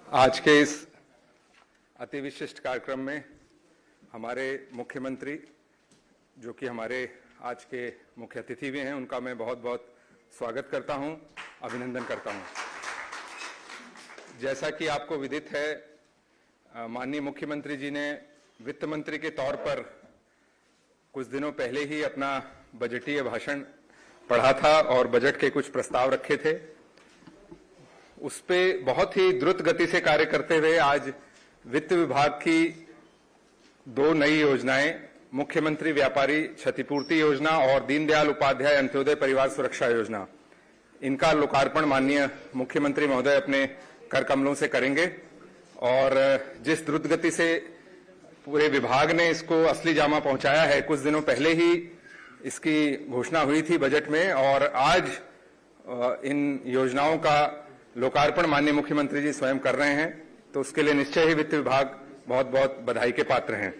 आज के इस अति विशिष्ट कार्यक्रम में हमारे मुख्यमंत्री, जो कि हमारे आज के मुख्य अतिथि भी हैं, उनका मैं बहुत बहुत स्वागत करता हूं, अभिनंदन करता हूं। जैसा कि आपको विदित है, माननीय मुख्यमंत्री जी ने वित्त मंत्री के तौर पर कुछ दिनों पहले ही अपना बजटीय भाषण पढ़ा था और बजट के कुछ प्रस्ताव रखे थे। उस पे बहुत ही द्रुत गति से कार्य करते हुए आज वित्त विभाग की 2 नई योजनाएं, मुख्यमंत्री व्यापारी क्षतिपूर्ति योजना और दीनदयाल उपाध्याय अंत्योदय परिवार सुरक्षा योजना, इनका लोकार्पण माननीय मुख्यमंत्री महोदय अपने कर कमलों से करेंगे। और जिस द्रुत गति से पूरे विभाग ने इसको असली जामा पहुंचाया है, कुछ दिनों पहले ही इसकी घोषणा हुई थी बजट में, और आज इन योजनाओं का लोकार्पण माननीय मुख्यमंत्री जी स्वयं कर रहे हैं, तो उसके लिए निश्चय ही वित्त विभाग बहुत बहुत बधाई के पात्र हैं।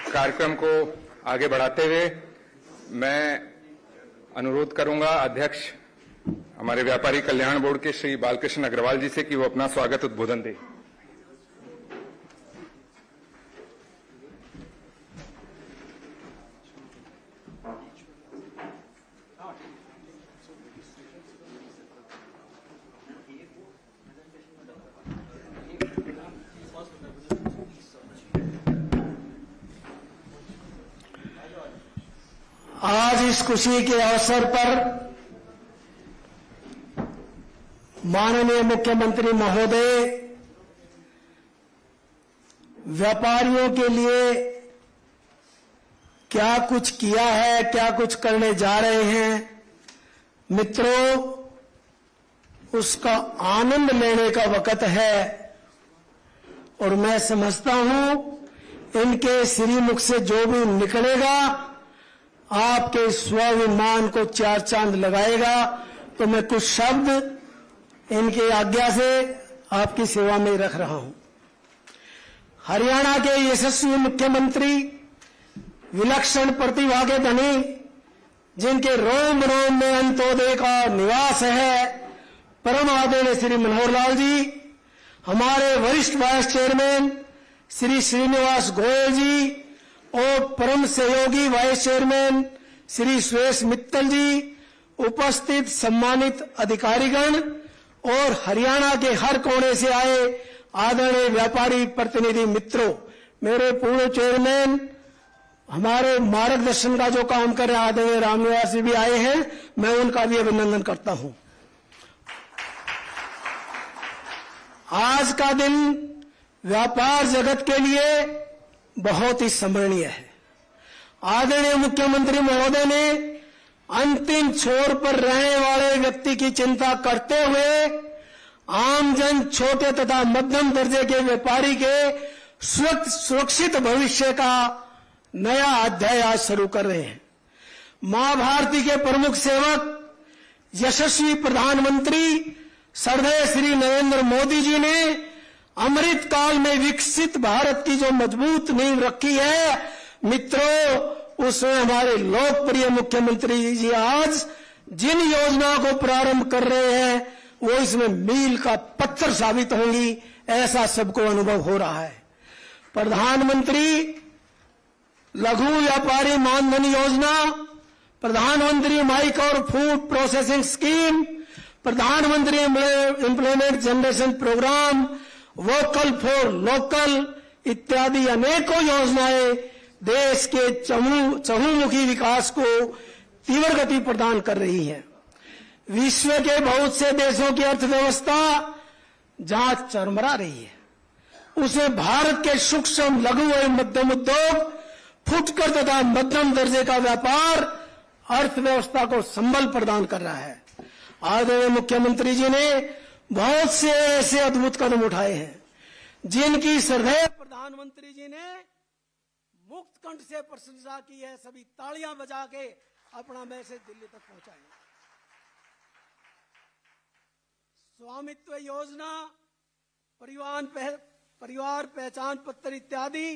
कार्यक्रम को आगे बढ़ाते हुए मैं अनुरोध करूंगा अध्यक्ष हमारे व्यापारी कल्याण बोर्ड के श्री बालकृष्ण अग्रवाल जी से कि वो अपना स्वागत उद्बोधन दें। आज इस खुशी के अवसर पर माननीय मुख्यमंत्री महोदय व्यापारियों के लिए क्या कुछ किया है, क्या कुछ करने जा रहे हैं, मित्रों, उसका आनंद लेने का वक्त है। और मैं समझता हूं इनके श्रीमुख से जो भी निकलेगा आपके स्वाभिमान को 4 चांद लगाएगा। तो मैं कुछ शब्द इनकी आज्ञा से आपकी सेवा में रख रहा हूं। हरियाणा के यशस्वी मुख्यमंत्री, विलक्षण प्रतिभा के धनी, जिनके रोम रोम में अंत्योदय का निवास है, परम आदरणीय श्री मनोहर लाल जी, हमारे वरिष्ठ वाइस चेयरमैन श्री श्रीनिवास गोयल जी और परम सहयोगी वाइस चेयरमैन श्री सुरेश मित्तल जी, उपस्थित सम्मानित अधिकारीगण और हरियाणा के हर कोने से आए आदरणीय व्यापारी प्रतिनिधि मित्रों, मेरे पूर्व चेयरमैन, हमारे मार्गदर्शन का जो काम कर रहे आदरणीय रामनिवास जी भी आए हैं, मैं उनका भी अभिनंदन करता हूं। आज का दिन व्यापार जगत के लिए बहुत ही स्मरणीय है। आदरणीय मुख्यमंत्री महोदय ने अंतिम छोर पर रहने वाले व्यक्ति की चिंता करते हुए आमजन, छोटे तथा मध्यम दर्जे के व्यापारी के सुरक्षित भविष्य का नया अध्याय आज शुरू कर रहे हैं। मां भारती के प्रमुख सेवक, यशस्वी प्रधानमंत्री श्रद्धेय श्री नरेंद्र मोदी जी ने अमृत काल में विकसित भारत की जो मजबूत नींव रखी है, मित्रों, उसमें हमारे लोकप्रिय मुख्यमंत्री जी आज जिन योजनाओं को प्रारंभ कर रहे हैं वो इसमें मील का पत्थर साबित होंगी, ऐसा सबको अनुभव हो रहा है। प्रधानमंत्री लघु व्यापारी मानधन योजना, प्रधानमंत्री माइक्रो और फूड प्रोसेसिंग स्कीम, प्रधानमंत्री employment generation programme, vocal for local इत्यादि अनेकों योजनाएं देश के चहुमुखी विकास को तीव्र गति प्रदान कर रही है। विश्व के बहुत से देशों की अर्थव्यवस्था जहां चरमरा रही है, उसमें भारत के सूक्ष्म, लघु और मध्यम उद्योग, फुटकर तथा मध्यम दर्जे का व्यापार अर्थव्यवस्था को संबल प्रदान कर रहा है। आदरणीय मुख्यमंत्री जी ने बहुत से ऐसे अद्भुत कदम उठाए हैं जिनकी श्रद्धेय प्रधानमंत्री जी ने मुक्त कंठ से प्रशंसा की है। सभी तालियां बजा के अपना मैसेज दिल्ली तक पहुंचाएं। स्वामित्व योजना, परिवार पहचान पत्र इत्यादि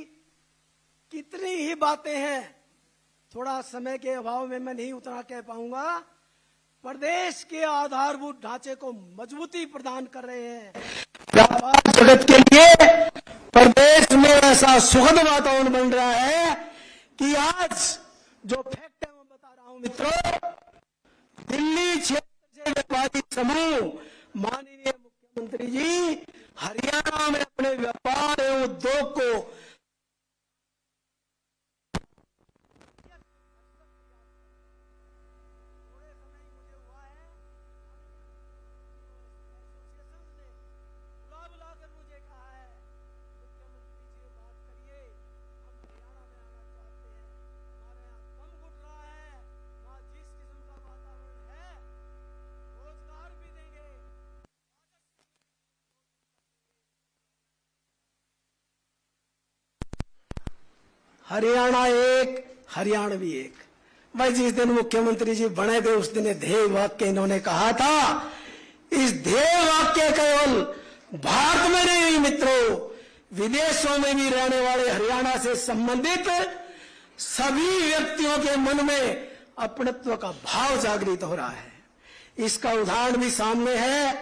कितनी ही बातें हैं, थोड़ा समय के अभाव में मैं नहीं उतना कह पाऊंगा। प्रदेश के आधारभूत ढांचे को मजबूती प्रदान कर रहे हैं। व्यापार जगत के लिए प्रदेश में ऐसा सुखद वातावरण बन रहा है कि आज जो फैक्ट है मैं बता रहा हूं मित्रों, दिल्ली क्षेत्र से व्यापारी समूह माननीय मुख्यमंत्री जी हरियाणा में अपने व्यापार एवं उद्योग को हरियाणा एक, हरियाणवी एक। भाई जिस दिन मुख्यमंत्री जी बने थे उस दिन ध्येय वाक्य इन्होंने कहा था। इस ध्येय वाक्य केवल भारत में नहीं मित्रों, विदेशों में भी रहने वाले हरियाणा से संबंधित सभी व्यक्तियों के मन में अपनत्व का भाव जागृत हो रहा है। इसका उदाहरण भी सामने है।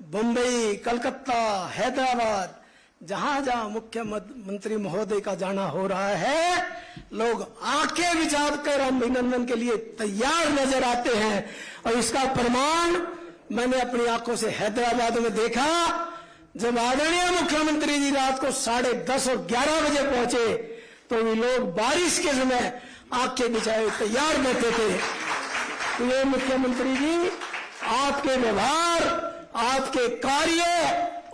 बंबई, कलकत्ता, हैदराबाद, जहां जहां मुख्यमंत्री महोदय का जाना हो रहा है, लोग आंखें विचार कर अभिनंदन के लिए तैयार नजर आते हैं। और इसका प्रमाण मैंने अपनी आंखों से हैदराबाद में देखा। जब आदरणीय मुख्यमंत्री जी रात को 10:30 और 11 बजे पहुंचे तो भी लोग बारिश के समय आंखें बिछाए तैयार बैठे थे। तो ये मुख्यमंत्री जी, आपके व्यवहार, आपके कार्य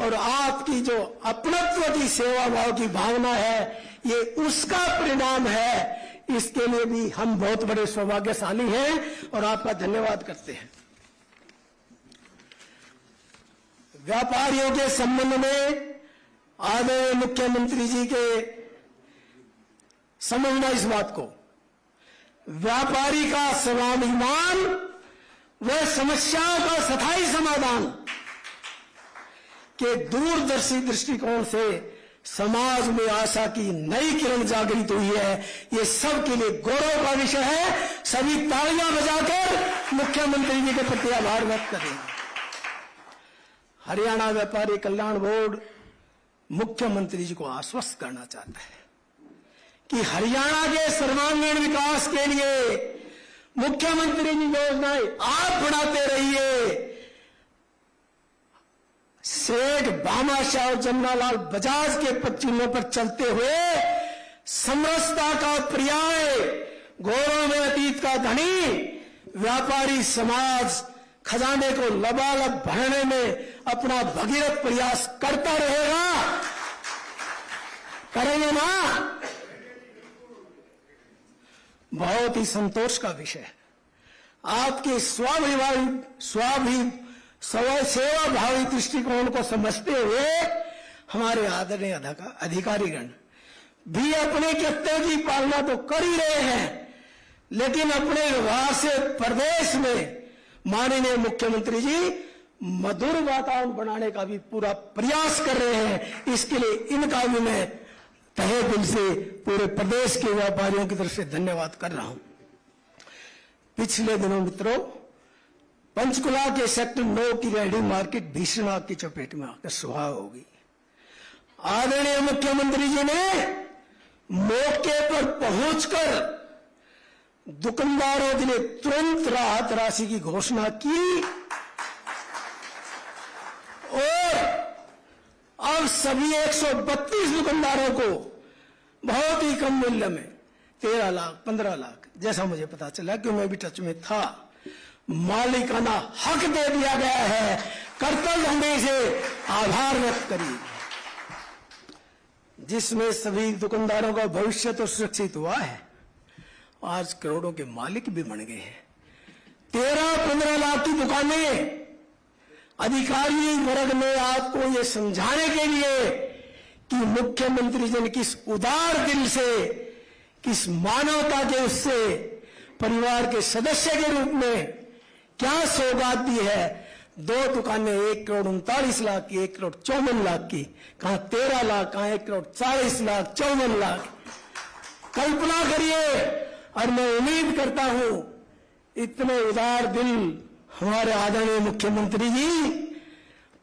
और आपकी जो अपनत्व की सेवा भाव की भावना है, ये उसका परिणाम है। इसके लिए भी हम बहुत बड़े सौभाग्यशाली हैं और आपका धन्यवाद करते हैं। व्यापारियों के संबंध में आदरणीय मुख्यमंत्री जी के समझना इस बात को, व्यापारी का स्वाभिमान व समस्याओं का स्थायी समाधान के दूरदर्शी दृष्टिकोण से समाज में आशा की नई किरण जागृत हुई है। ये सबके लिए गौरव का विषय है। सभी तालियां बजाकर मुख्यमंत्री जी के प्रति आभार व्यक्त करें। हरियाणा व्यापारी कल्याण बोर्ड मुख्यमंत्री जी को आश्वस्त करना चाहता है कि हरियाणा के सर्वांगीण विकास के लिए मुख्यमंत्री जी योजनाएं आप बढ़ाते रहिए। सेठ भामाशाह और जमनालाल बजाज के पचिन्हों पर चलते हुए समरसता का पर्याय, गौरव में अतीत का धनी व्यापारी समाज खजाने को लबालब भरने में अपना भगीरथ प्रयास करता रहेगा। करेंगे ना? बहुत ही संतोष का विषय है। आपके सेवा भावी दृष्टिकोण को समझते हुए हमारे आदरणीय अधिकारीगण भी अपने कर्तव्य की पालना तो कर ही रहे हैं, लेकिन अपने व्यवहार से प्रदेश में माननीय मुख्यमंत्री जी मधुर वातावरण बनाने का भी पूरा प्रयास कर रहे हैं। इसके लिए इनका भी मैं तहे दिल से पूरे प्रदेश के व्यापारियों की तरफ से धन्यवाद कर रहा हूं। पिछले दिनों मित्रों, पंचकुला के सेक्टर 9 की रेहड़ी मार्केट भीषण आग की चपेट में आकर सुहा हो गई। आदरणीय मुख्यमंत्री जी ने मौके पर पहुंचकर दुकानदारों के लिए तुरंत राहत राशि की घोषणा की और अब सभी 132 दुकानदारों को बहुत ही कम मूल्य में 13 लाख 15 लाख जैसा मुझे पता चला, कि मैं भी टच में था, मालिकाना हक दे दिया गया है। कर्तव्य हमें से आभार व्यक्त करिए, जिसमें सभी दुकानदारों का भविष्य तो सुरक्षित हुआ है, आज करोड़ों के मालिक भी बन गए हैं। 13-15 लाख की दुकानें अधिकारी वर्ग ने आपको ये समझाने के लिए कि मुख्यमंत्री जी ने किस उदार दिल से, किस मानवता के उससे परिवार के सदस्य के रूप में क्या सौगात दी है। 2 दुकानें 1,39,00,000 की, 1,54,00,000 की, कहां 13 लाख, कहां 1,40,00,000, 54 लाख। कल्पना करिए। और मैं उम्मीद करता हूं इतने उदार दिल हमारे आदरणीय मुख्यमंत्री जी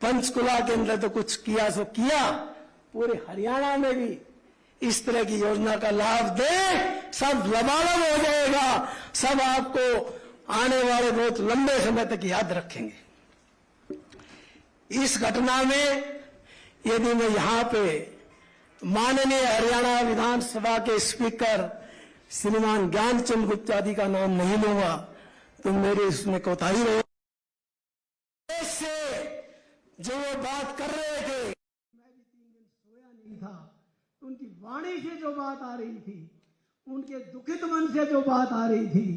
पंचकुला के अंदर तो कुछ किया सो किया, पूरे हरियाणा में भी इस तरह की योजना का लाभ दे, सब लबालब हो जाएगा। सब आपको आने वाले बहुत लंबे समय तक याद रखेंगे। इस घटना में यदि मैं यहां पे माननीय हरियाणा विधानसभा के स्पीकर श्रीमान ज्ञानचंद गुप्ता जी का नाम नहीं लूंगा तो मेरी इसमें कोताही रहे। से जो वो बात कर रहे थे, मैं भी 3 दिन सोया नहीं था, तो उनकी वाणी से जो बात आ रही थी, उनके दुखित मन से जो बात आ रही थी,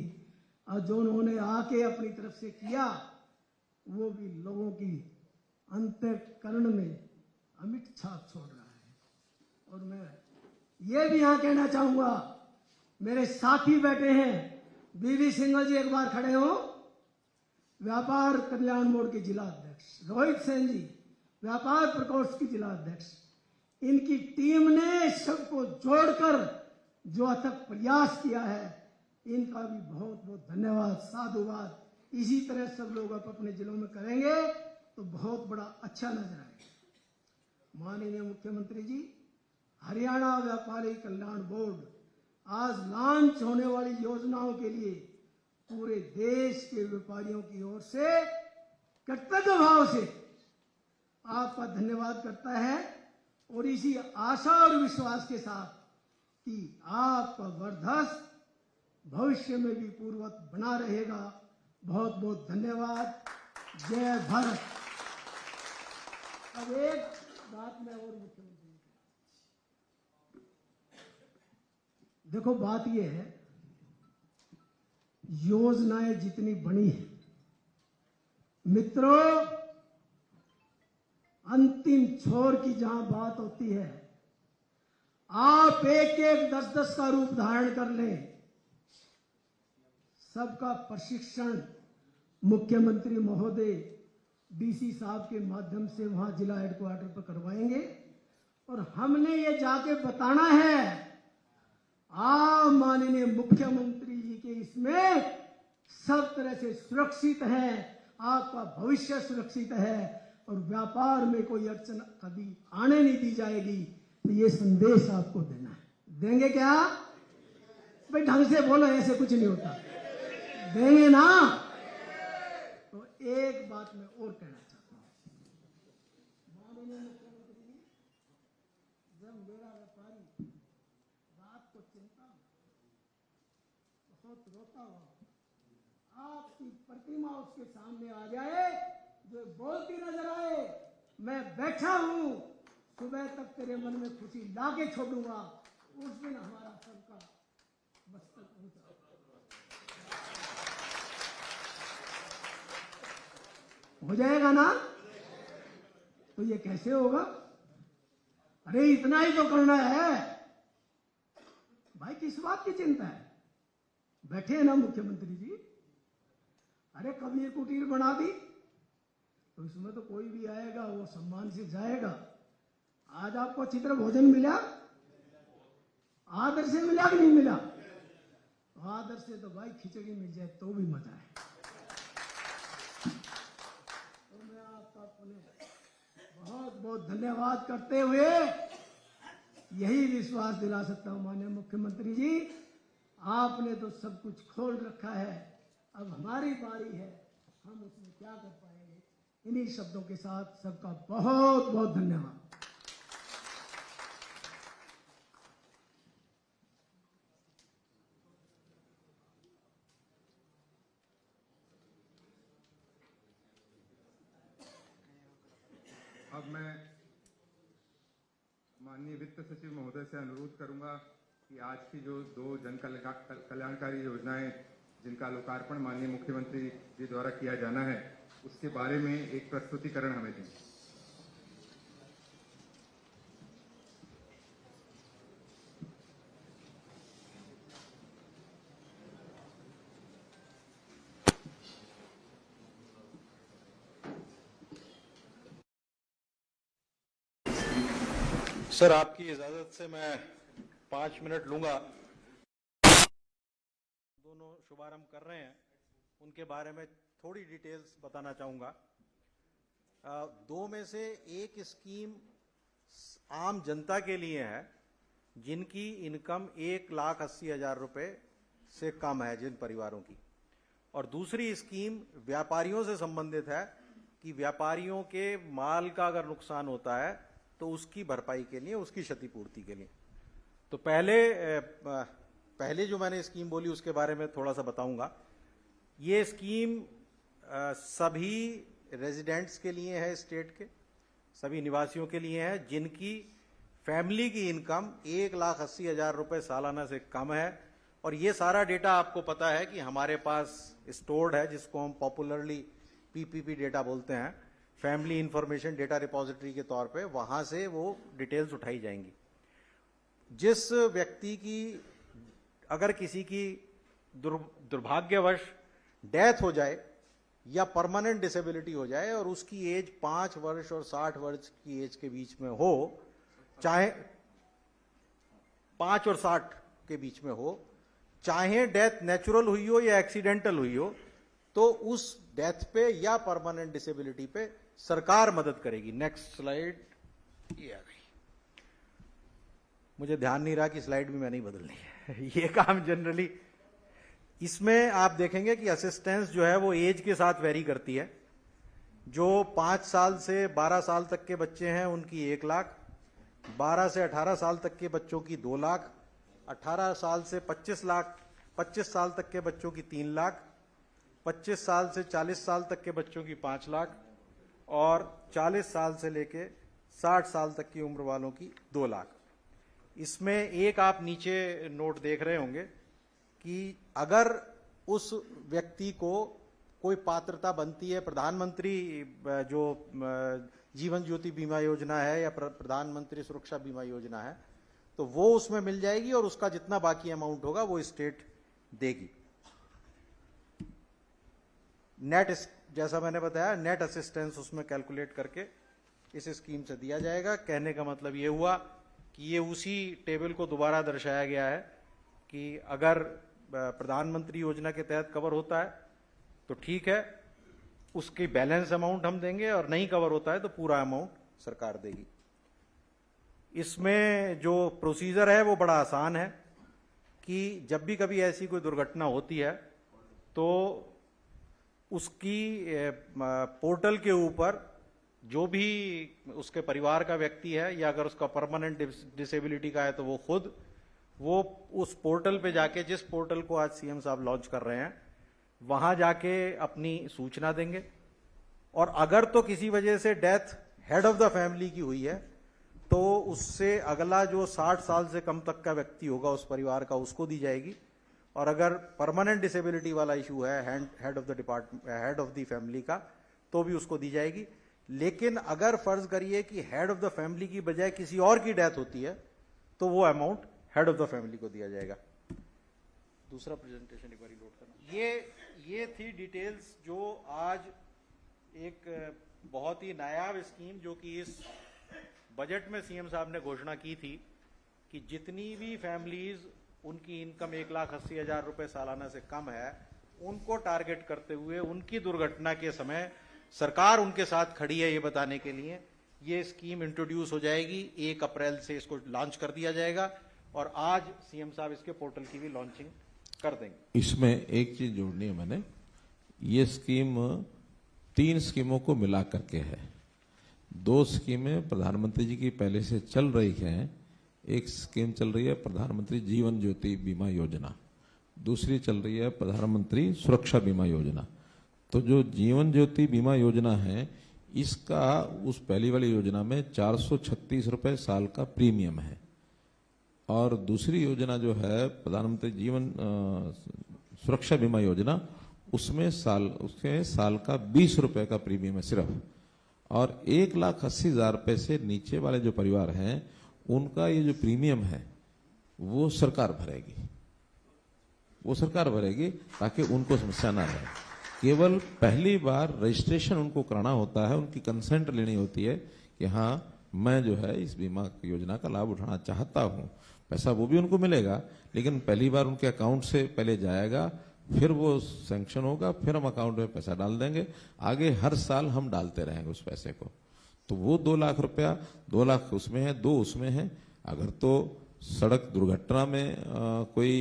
और जो उन्होंने आके अपनी तरफ से किया, वो भी लोगों की अंतःकरण में अमिट छाप छोड़ रहा है। और मैं ये भी यहां कहना चाहूंगा, मेरे साथी बैठे हैं, बीवी सिंघल जी एक बार खड़े हो, व्यापार कल्याण बोर्ड के जिला अध्यक्ष, रोहित सेन जी व्यापार प्रकोष्ठ की जिला अध्यक्ष, इनकी टीम ने सबको जोड़कर जो अथक प्रयास किया है, इनका भी बहुत बहुत धन्यवाद, साधुवाद। इसी तरह सब लोग अपने जिलों में करेंगे तो बहुत बड़ा अच्छा नजर आएगा। माननीय मुख्यमंत्री जी, हरियाणा व्यापारी कल्याण बोर्ड आज लॉन्च होने वाली योजनाओं के लिए पूरे देश के व्यापारियों की ओर से कर्तव्य भाव से आपका धन्यवाद करता है, और इसी आशा और विश्वास के साथ कि आपका वर्धस्त भविष्य में भी पूर्ववत बना रहेगा। बहुत बहुत धन्यवाद। जय भारत। अब एक बात मैं और मुख्यमंत्री, देखो बात यह है, योजनाएं जितनी बनी है मित्रों, अंतिम छोर की जहां बात होती है, आप एक एक 10-10 का रूप धारण कर लें, सबका प्रशिक्षण मुख्यमंत्री महोदय डीसी साहब के माध्यम से वहां जिला हेडक्वार्टर पर करवाएंगे। और हमने ये जाके बताना है, आप माननीय मुख्यमंत्री जी के इसमें सब तरह से सुरक्षित हैं, आपका भविष्य सुरक्षित है, और व्यापार में कोई अड़चन कभी आने नहीं दी जाएगी। तो ये संदेश आपको देना है। देंगे क्या भाई? ढंग से बोलो, ऐसे कुछ नहीं होता। देंगे ना? तो एक बात मैं और कहना चाहता हूं, माननीय मुख्यमंत्री जी, जब मेरा व्यापारी रात को चिंता बहुत रोता हुआ आपकी प्रतिमा उसके सामने आ जाए, जो बोलती नजर आए, मैं बैठा हूं, सुबह तक तेरे मन में खुशी लाके छोड़ूंगा, उस दिन हमारा सबका मस्तक ऊंचा हो जाएगा ना? तो ये कैसे होगा? अरे इतना ही तो करना है भाई, किस बात की चिंता है? बैठे हैं ना मुख्यमंत्री जी। अरे कबीर कुटीर बना दी तो इसमें तो कोई भी आएगा वो सम्मान से जाएगा। आज आपको अच्छी तरह भोजन मिला, आदर से मिला कि नहीं मिला? आदर से तो भाई खिचड़ी मिल जाए तो भी मजा है। तो मैं आपका बहुत बहुत धन्यवाद करते हुए यही विश्वास दिला सकता हूं, माननीय मुख्यमंत्री जी, आपने तो सब कुछ खोल रखा है, अब हमारी बारी है, हम उसमें क्या कर पाएंगे। इन्हीं शब्दों के साथ सबका बहुत बहुत धन्यवाद। अब मैं माननीय वित्त सचिव महोदय से अनुरोध करूंगा कि आज की जो 2 जन कल्याणकारी योजनाएं जिनका लोकार्पण माननीय मुख्यमंत्री जी द्वारा किया जाना है, उसके बारे में एक प्रस्तुतिकरण हमें दें। सर, आपकी इजाजत से मैं 5 मिनट लूंगा। दोनों शुभारंभ कर रहे हैं, उनके बारे में थोड़ी डिटेल्स बताना चाहूंगा। दो में से एक स्कीम आम जनता के लिए है जिनकी इनकम 1,80,000 रुपए से कम है, जिन परिवारों की, और दूसरी स्कीम व्यापारियों से संबंधित है कि व्यापारियों के माल का अगर नुकसान होता है तो उसकी भरपाई के लिए, उसकी क्षतिपूर्ति के लिए। तो पहले जो मैंने स्कीम बोली उसके बारे में थोड़ा सा बताऊंगा। ये स्कीम सभी रेजिडेंट्स के लिए है, स्टेट के सभी निवासियों के लिए है जिनकी फैमिली की इनकम 1,80,000 रुपए सालाना से कम है। और ये सारा डेटा आपको पता है कि हमारे पास स्टोर्ड है, जिसको हम पॉपुलरली पीपीपी डेटा बोलते हैं, फैमिली इंफॉर्मेशन डेटा रिपोजिटरी के तौर पे। वहां से वो डिटेल्स उठाई जाएंगी। जिस व्यक्ति की, अगर किसी की दुर्भाग्यवश डेथ हो जाए या परमानेंट डिसेबिलिटी हो जाए और उसकी एज 5 वर्ष और 60 वर्ष की एज के बीच में हो, चाहे 5 और 60 के बीच में हो, चाहे डेथ नेचुरल हुई हो या एक्सीडेंटल हुई हो, तो उस डेथ पे या परमानेंट डिसेबिलिटी पे सरकार मदद करेगी। नेक्स्ट स्लाइड, ये आ गई। मुझे ध्यान नहीं रहा कि स्लाइड भी मैंने ही बदलनी है। ये काम जनरली, इसमें आप देखेंगे कि असिस्टेंस जो है वो एज के साथ वेरी करती है। जो 5 साल से 12 साल तक के बच्चे हैं उनकी 1 लाख, 12 से 18 साल तक के बच्चों की 2 लाख, 18 साल से 25 साल तक के बच्चों की 3 लाख, 25 साल से 40 साल तक के बच्चों की 5 लाख और 40 साल से लेके 60 साल तक की उम्र वालों की 2 लाख। इसमें एक आप नीचे नोट देख रहे होंगे कि अगर उस व्यक्ति को कोई पात्रता बनती है, प्रधानमंत्री जो जीवन ज्योति बीमा योजना है या प्रधानमंत्री सुरक्षा बीमा योजना है, तो वो उसमें मिल जाएगी और उसका जितना बाकी अमाउंट होगा वो स्टेट देगी। नेट, जैसा मैंने बताया, नेट असिस्टेंस उसमें कैलकुलेट करके इस स्कीम से दिया जाएगा। कहने का मतलब ये हुआ कि ये उसी टेबल को दोबारा दर्शाया गया है कि अगर प्रधानमंत्री योजना के तहत कवर होता है तो ठीक है, उसकी बैलेंस अमाउंट हम देंगे, और नहीं कवर होता है तो पूरा अमाउंट सरकार देगी। इसमें जो प्रोसीजर है वो बड़ा आसान है कि जब भी कभी ऐसी कोई दुर्घटना होती है तो उसकी पोर्टल के ऊपर जो भी उसके परिवार का व्यक्ति है या अगर उसका परमानेंट डिसेबिलिटी का है तो वो खुद वो उस पोर्टल पे जाके, जिस पोर्टल को आज सीएम साहब लॉन्च कर रहे हैं, वहां जाके अपनी सूचना देंगे। और अगर तो किसी वजह से death head of the family की हुई है तो उससे अगला जो 60 साल से कम तक का व्यक्ति होगा उस परिवार का, उसको दी जाएगी। और अगर परमानेंट डिसेबिलिटी वाला इशू है हेड ऑफ द फैमिली का, तो भी उसको दी जाएगी। लेकिन अगर फर्ज करिए कि हेड ऑफ द फैमिली की बजाय किसी और की डेथ होती है तो वो amount head of the family को दिया जाएगा। दूसरा प्रेजेंटेशन एक बार लोड करना। ये थी डिटेल्स जो आज एक बहुत ही नायाब स्कीम जो कि इस बजट में सीएम साहब ने घोषणा की थी कि जितनी भी फैमिलीज उनकी इनकम 1,80,000 रुपए सालाना से कम है, उनको टारगेट करते हुए उनकी दुर्घटना के समय सरकार उनके साथ खड़ी है, ये बताने के लिए ये स्कीम इंट्रोड्यूस हो जाएगी। 1 अप्रैल से इसको लॉन्च कर दिया जाएगा और आज सीएम साहब इसके पोर्टल की भी लॉन्चिंग कर देंगे। इसमें एक चीज जोड़नी है मैंने, ये स्कीम 3 स्कीमों को मिला करके है। 2 स्कीमें प्रधानमंत्री जी की पहले से चल रही हैं। एक स्कीम चल रही है प्रधानमंत्री जीवन ज्योति बीमा योजना, दूसरी चल रही है प्रधानमंत्री सुरक्षा बीमा योजना। तो जो जीवन ज्योति बीमा योजना है, इसका उस पहली वाली योजना में 436 रुपए साल का प्रीमियम है, और दूसरी योजना जो है प्रधानमंत्री जीवन सुरक्षा बीमा योजना, उसमें साल का 20 रुपए का प्रीमियम है सिर्फ। और 1,80,000 रुपए से नीचे वाले जो परिवार हैं उनका ये जो प्रीमियम है वो सरकार भरेगी, ताकि उनको समस्या ना रहे। केवल पहली बार रजिस्ट्रेशन उनको कराना होता है, उनकी कंसेंट लेनी होती है कि हाँ मैं जो है इस बीमा योजना का लाभ उठाना चाहता हूं। पैसा वो भी उनको मिलेगा, लेकिन पहली बार उनके अकाउंट से पहले जाएगा, फिर वो सैंक्शन होगा, फिर हम अकाउंट में पैसा डाल देंगे, आगे हर साल हम डालते रहेंगे उस पैसे को। तो वो 2 लाख रुपया, 2 लाख उसमें है, 2 उसमें है। अगर तो सड़क दुर्घटना में कोई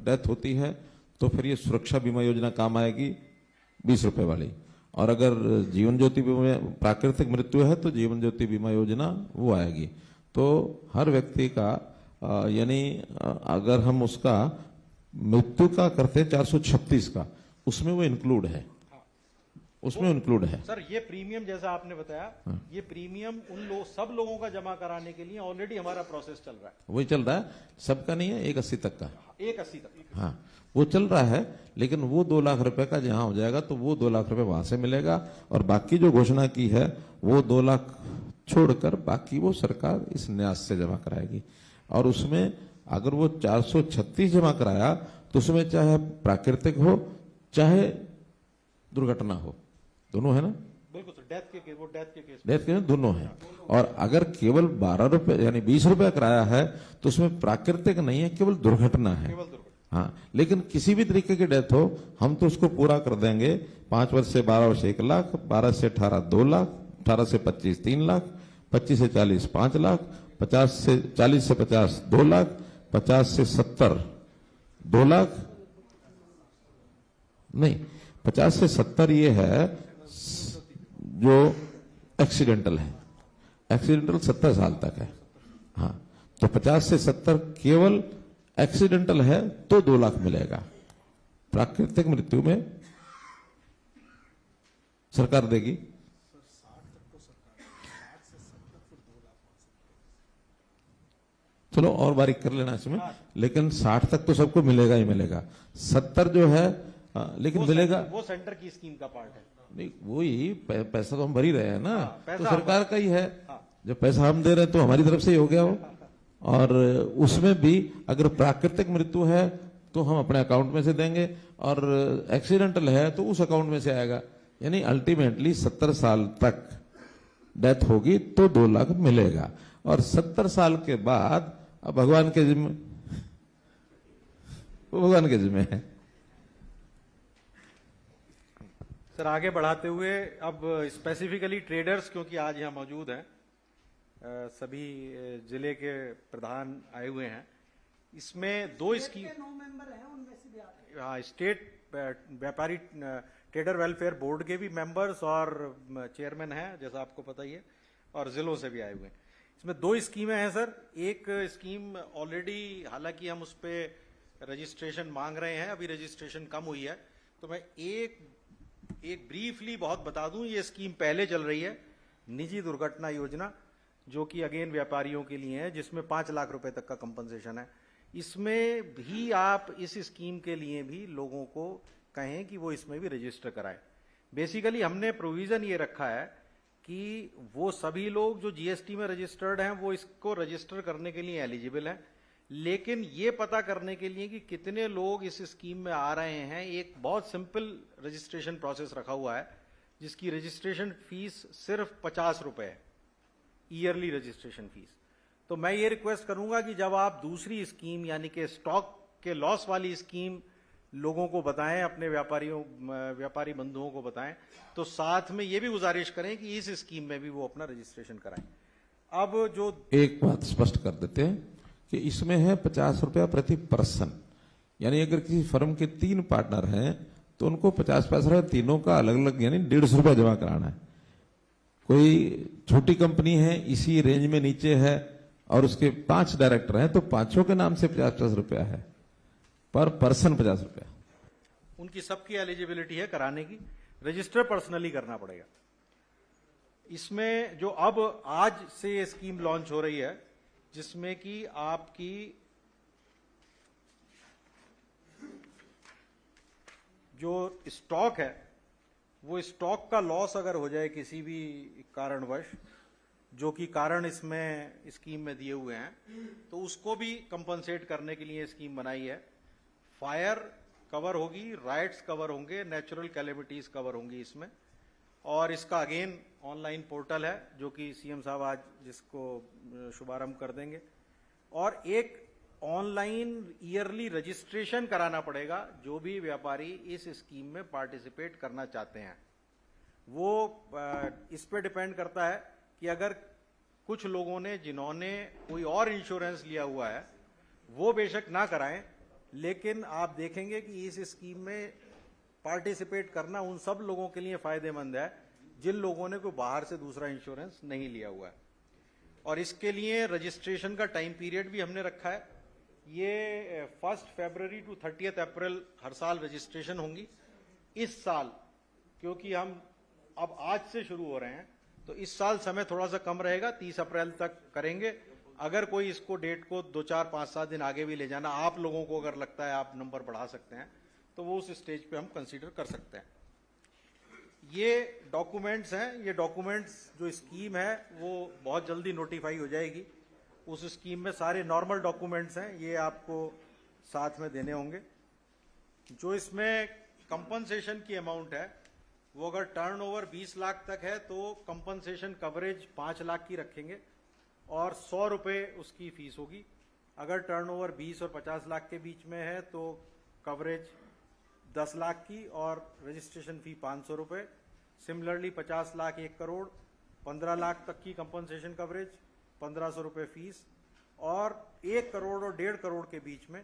डेथ होती है तो फिर ये सुरक्षा बीमा योजना काम आएगी 20 रुपए वाली, और अगर जीवन ज्योति बीमा, प्राकृतिक मृत्यु है तो जीवन ज्योति बीमा योजना वो आएगी। तो हर व्यक्ति का यानी अगर हम उसका मृत्यु का करते हैं 436 का, उसमें वो इंक्लूड है, उसमें इंक्लूड है। सर ये प्रीमियम जैसा आपने बताया, ये प्रीमियम सब लोगों का जमा कराने के लिए ऑलरेडी हमारा प्रोसेस चल रहा है। वही चल रहा है, सबका नहीं है, 180 तक का। 180 तक, हाँ वो चल रहा है, लेकिन वो 2 लाख रुपए का जहां हो जाएगा तो वो 2 लाख रुपए वहां से मिलेगा, और बाकी जो घोषणा की है वो 2 लाख छोड़कर बाकी वो सरकार इस न्यास से जमा कराएगी। और उसमें अगर वो 436 जमा कराया तो उसमें चाहे प्राकृतिक हो चाहे दुर्घटना हो, दोनों है ना, बिल्कुल सर, डेथ के केस डेथ के दोनों है। और अगर केवल 12 रुपए यानी 20 रुपए कराया है तो उसमें प्राकृतिक नहीं है, केवल दुर्घटना है। हाँ, लेकिन किसी भी तरीके की डेथ हो हम तो उसको पूरा कर देंगे। 5 वर्ष से 12 वर्ष 1 लाख, 12 से 18 2 लाख, 18 से 25 3 लाख, 25 से 40 5 लाख, 40 से 50 2 लाख, 50 से 70 2 लाख, नहीं 50 से 70 ये है जो एक्सीडेंटल है, एक्सीडेंटल 70 साल तक है। हाँ, तो 50 से 70 केवल एक्सीडेंटल है तो 2 लाख मिलेगा। प्राकृतिक मृत्यु में सरकार देगी। चलो और बारीक कर लेना इसमें, लेकिन 60 तक तो सबको मिलेगा ही मिलेगा। 70 जो है लेकिन मिलेगा, वो सेंटर की स्कीम का पार्ट है। नहीं वही पैसा तो हम भर ही रहे हैं ना, तो सरकार का ही है। हाँ। जब पैसा हम दे रहे हैं तो हमारी तरफ से ही हो गया वो। और उसमें भी अगर प्राकृतिक मृत्यु है तो हम अपने अकाउंट में से देंगे, और एक्सीडेंटल है तो उस अकाउंट में से आएगा। यानी अल्टीमेटली 70 साल तक डेथ होगी तो 2 लाख मिलेगा। और 70 साल के बाद अब भगवान के जिम्मे, वो भगवान के जिम्मे है। सर आगे बढ़ाते हुए अब स्पेसिफिकली ट्रेडर्स, क्योंकि आज यहाँ मौजूद हैं, सभी जिले के प्रधान आए हुए हैं, इसमें 2 स्कीम, 9 मेंबर हैं, उनमें से भी आप हाँ, स्टेट व्यापारी ट्रेडर वेलफेयर बोर्ड के भी मेंबर्स और चेयरमैन हैं, जैसा आपको पता ही है, और जिलों से भी आए हुए हैं। इसमें 2 स्कीमें हैं सर। एक स्कीम ऑलरेडी, हालांकि हम उस पर रजिस्ट्रेशन मांग रहे हैं, अभी रजिस्ट्रेशन कम हुई है, तो मैं एक ब्रीफली बहुत बता दूं। ये स्कीम पहले चल रही है, निजी दुर्घटना योजना, जो कि अगेन व्यापारियों के लिए है, जिसमें 5 लाख रुपए तक का कंपनसेशन है। इसमें भी आप इस स्कीम के लिए भी लोगों को कहें कि वो इसमें भी रजिस्टर कराएं। बेसिकली हमने प्रोविजन ये रखा है कि वो सभी लोग जो जीएसटी में रजिस्टर्ड हैं वो इसको रजिस्टर करने के लिए एलिजिबल हैं, लेकिन ये पता करने के लिए कि कितने लोग इस स्कीम में आ रहे हैं, एक बहुत सिंपल रजिस्ट्रेशन प्रोसेस रखा हुआ है, जिसकी रजिस्ट्रेशन फीस सिर्फ 50 रुपए है, ईयरली रजिस्ट्रेशन फीस। तो मैं ये रिक्वेस्ट करूंगा कि जब आप दूसरी स्कीम यानी कि स्टॉक के लॉस वाली स्कीम लोगों को बताएं, अपने व्यापारी बंधुओं को बताएं, तो साथ में ये भी गुजारिश करें कि इस स्कीम में भी वो अपना रजिस्ट्रेशन कराएं। अब जो एक बात स्पष्ट कर देते हैं कि इसमें है 50 रुपया प्रति पर्सन, यानी अगर किसी फर्म के 3 पार्टनर हैं तो उनको 50 पैसा तीनों का अलग अलग यानी 150 रुपया जमा कराना है। कोई छोटी कंपनी है इसी रेंज में नीचे है और उसके 5 डायरेक्टर हैं तो 5 के नाम से 50 रुपया है, पर पर्सन 50 रुपया। उनकी सबकी एलिजिबिलिटी है कराने की, रजिस्टर पर्सनली करना पड़ेगा। इसमें जो अब आज से ये स्कीम लॉन्च हो रही है, जिसमें कि आपकी जो स्टॉक है, वो स्टॉक का लॉस अगर हो जाए किसी भी कारणवश, जो कि कारण इसमें स्कीम में दिए हुए हैं, तो उसको भी कंपनसेट करने के लिए स्कीम बनाई है। फायर कवर होगी, राइट्स कवर होंगे, नेचुरल कैलेमिटीज कवर होंगी इसमें, और इसका अगेन ऑनलाइन पोर्टल है जो कि सीएम साहब आज जिसको शुभारंभ कर देंगे। और एक ऑनलाइन ईयरली रजिस्ट्रेशन कराना पड़ेगा। जो भी व्यापारी इस स्कीम में पार्टिसिपेट करना चाहते हैं, वो इस पे डिपेंड करता है कि अगर कुछ लोगों ने जिन्होंने कोई और इंश्योरेंस लिया हुआ है वो बेशक ना कराएं, लेकिन आप देखेंगे कि इस स्कीम में पार्टिसिपेट करना उन सब लोगों के लिए फायदेमंद है जिन लोगों ने कोई बाहर से दूसरा इंश्योरेंस नहीं लिया हुआ है। और इसके लिए रजिस्ट्रेशन का टाइम पीरियड भी हमने रखा है। ये 1 फरवरी टू 30 अप्रैल हर साल रजिस्ट्रेशन होंगी। इस साल क्योंकि हम अब आज से शुरू हो रहे हैं तो इस साल समय थोड़ा सा कम रहेगा, 30 अप्रैल तक करेंगे। अगर कोई इसको डेट को 2, 4, 5, 7 दिन आगे भी ले जाना आप लोगों को अगर लगता है आप नंबर बढ़ा सकते हैं तो वो उस स्टेज पे हम कंसीडर कर सकते हैं। ये डॉक्यूमेंट्स हैं। ये डॉक्यूमेंट्स जो स्कीम है वो बहुत जल्दी नोटिफाई हो जाएगी। उस स्कीम में सारे नॉर्मल डॉक्यूमेंट्स हैं, ये आपको साथ में देने होंगे। जो इसमें कंपनसेशन की अमाउंट है वो अगर टर्नओवर 20 लाख तक है तो कंपनसेशन कवरेज 5 लाख की रखेंगे और 100 रुपए उसकी फीस होगी। अगर टर्नओवर 20 और 50 लाख के बीच में है तो कवरेज 10 लाख की और रजिस्ट्रेशन फी 500 रुपए। सिमिलरली 50 लाख 1 करोड़ 15 लाख तक की कंपनसेशन कवरेज 1500 रुपए फीस, और 1 करोड़ और 1.5 करोड़ के बीच में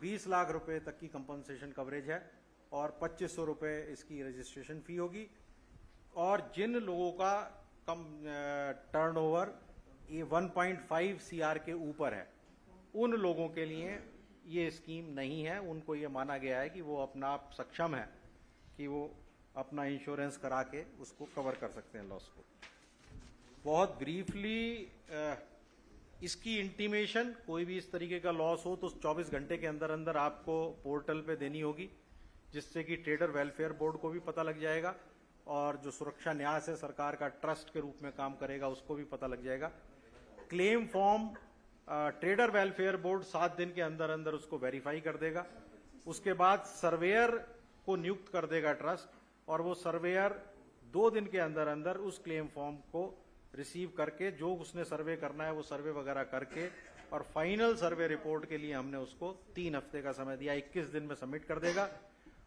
20 लाख रुपए तक की कंपनसेशन कवरेज है और 2500 रुपए इसकी रजिस्ट्रेशन फी होगी। और जिन लोगों का कम टर्नओवर ये 1.5 CR के ऊपर है उन लोगों के लिए ये स्कीम नहीं है। उनको ये माना गया है कि वो अपना आप सक्षम है कि वो अपना इंश्योरेंस करा के उसको कवर कर सकते हैं लॉस को। बहुत ब्रीफली इसकी इंटीमेशन, कोई भी इस तरीके का लॉस हो तो 24 घंटे के अंदर अंदर आपको पोर्टल पे देनी होगी, जिससे कि ट्रेडर वेलफेयर बोर्ड को भी पता लग जाएगा और जो सुरक्षा न्यास है सरकार का ट्रस्ट के रूप में काम करेगा उसको भी पता लग जाएगा। Claim form trader welfare board 7 दिन के अंदर अंदर उसको वेरीफाई कर देगा। उसके बाद सर्वेयर को नियुक्त कर देगा ट्रस्ट, और वो सर्वेयर 2 दिन के अंदर अंदर उस क्लेम फॉर्म को रिसीव करके जो उसने सर्वे करना है वो सर्वे वगैरह करके और फाइनल सर्वे रिपोर्ट के लिए हमने उसको 3 हफ्ते का समय दिया, 21 दिन में सबमिट कर देगा।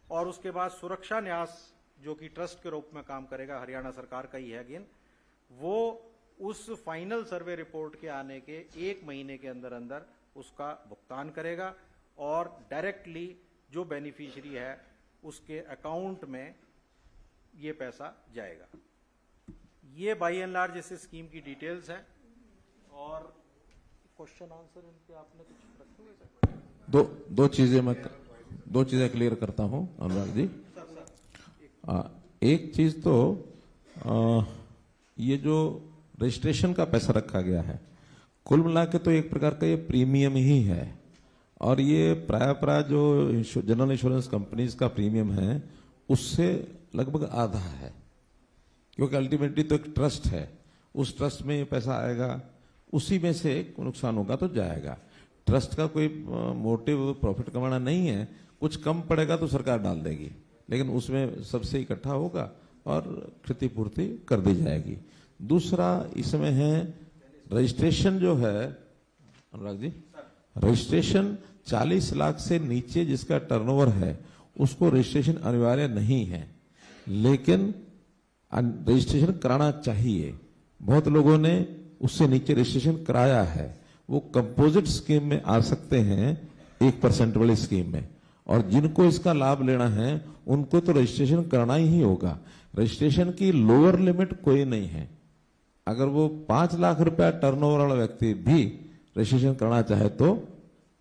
और उसके बाद सुरक्षा न्यास जो कि ट्रस्ट के रूप में काम करेगा, हरियाणा सरकार का ही है अगेन, वो उस फाइनल सर्वे रिपोर्ट के आने के 1 महीने के अंदर अंदर उसका भुगतान करेगा और डायरेक्टली जो बेनिफिशियरी है उसके अकाउंट में ये पैसा जाएगा। ये बाय एंड लार्ज इस स्कीम की डिटेल्स हैं। और क्वेश्चन आंसर इनके आपने कुछ रखे हुए सर? दो चीजें क्लियर करता हूं अनुराग जी। एक चीज तो ये जो रजिस्ट्रेशन का पैसा रखा गया है कुल मिला के तो एक प्रकार का ये प्रीमियम ही है, और ये प्राय जो जनरल इंश्योरेंस कंपनीज का प्रीमियम है उससे लगभग आधा है, क्योंकि अल्टीमेटली तो एक ट्रस्ट है, उस ट्रस्ट में ये पैसा आएगा, उसी में से नुकसान होगा तो जाएगा। ट्रस्ट का कोई मोटिव प्रॉफिट कमाना नहीं है, कुछ कम पड़ेगा तो सरकार डाल देगी, लेकिन उसमें सबसे इकट्ठा होगा और क्षतिपूर्ति कर दी जाएगी। दूसरा इसमें है रजिस्ट्रेशन जो है अनुराग जी, रजिस्ट्रेशन 40 लाख से नीचे जिसका टर्नओवर है उसको रजिस्ट्रेशन अनिवार्य नहीं है, लेकिन रजिस्ट्रेशन कराना चाहिए। बहुत लोगों ने उससे नीचे रजिस्ट्रेशन कराया है, वो कंपोजिट स्कीम में आ सकते हैं 1% वाली स्कीम में, और जिनको इसका लाभ लेना है उनको तो रजिस्ट्रेशन करना ही होगा। रजिस्ट्रेशन की लोअर लिमिट कोई नहीं है। अगर वो 5 लाख रुपया टर्नओवर वाला व्यक्ति भी रजिस्ट्रेशन करना चाहे तो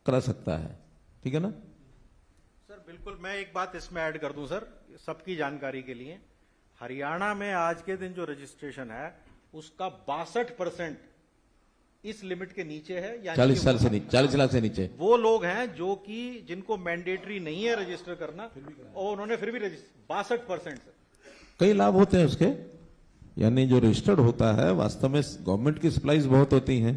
करा सकता है, ठीक है ना सर? बिल्कुल। मैं एक बात इसमें ऐड कर दूं सर, सबकी जानकारी के लिए। हरियाणा में आज के दिन जो रजिस्ट्रेशन है उसका 62% इस लिमिट के नीचे है, यानी 40 साल से नीचे, 40 लाख से नीचे वो लोग हैं जो कि जिनको मैंडेटरी नहीं है रजिस्टर करना और उन्होंने फिर भी 62%। कई लाभ होते हैं उसके, यानी जो रजिस्टर्ड होता है वास्तव में गवर्नमेंट की सप्लाईज बहुत होती हैं,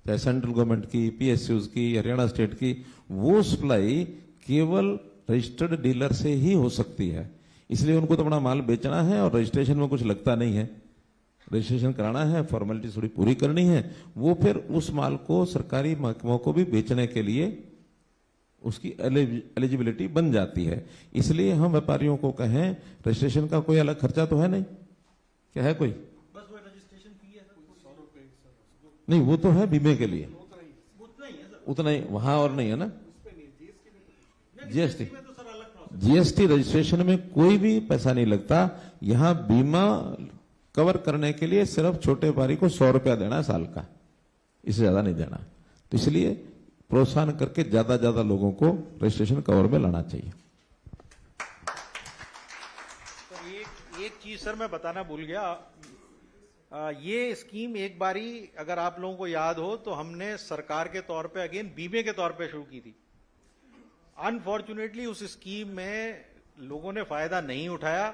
चाहे सेंट्रल गवर्नमेंट की, पीएसयूज की, हरियाणा स्टेट की, वो सप्लाई केवल रजिस्टर्ड डीलर से ही हो सकती है। इसलिए उनको तो अपना माल बेचना है और रजिस्ट्रेशन में कुछ लगता नहीं है। रजिस्ट्रेशन कराना है, फॉर्मेलिटी थोड़ी पूरी करनी है, वो फिर उस माल को सरकारी महकमों को भी बेचने के लिए उसकी एलिजिबिलिटी बन जाती है। इसलिए हम व्यापारियों को कहें रजिस्ट्रेशन का कोई अलग खर्चा तो है नहीं, क्या है कोई? बस वो रजिस्ट्रेशन फी है सर, नहीं, वो तो है बीमे के लिए, उतना ही वहां और नहीं है ना। जीएसटी रजिस्ट्रेशन में कोई भी पैसा नहीं लगता। यहां बीमा कवर करने के लिए सिर्फ छोटे व्यापारी को 100 रुपया देना है साल का, इससे ज्यादा नहीं देना। तो इसलिए प्रोत्साहन करके ज्यादा लोगों को रजिस्ट्रेशन कवर में लाना चाहिए। तो एक चीज सर मैं बताना भूल गया। ये स्कीम एक बारी अगर आप लोगों को याद हो तो हमने सरकार के तौर पे अगेन बीमे के तौर पे शुरू की थी। अनफॉर्चुनेटली उस स्कीम में लोगों ने फायदा नहीं उठाया।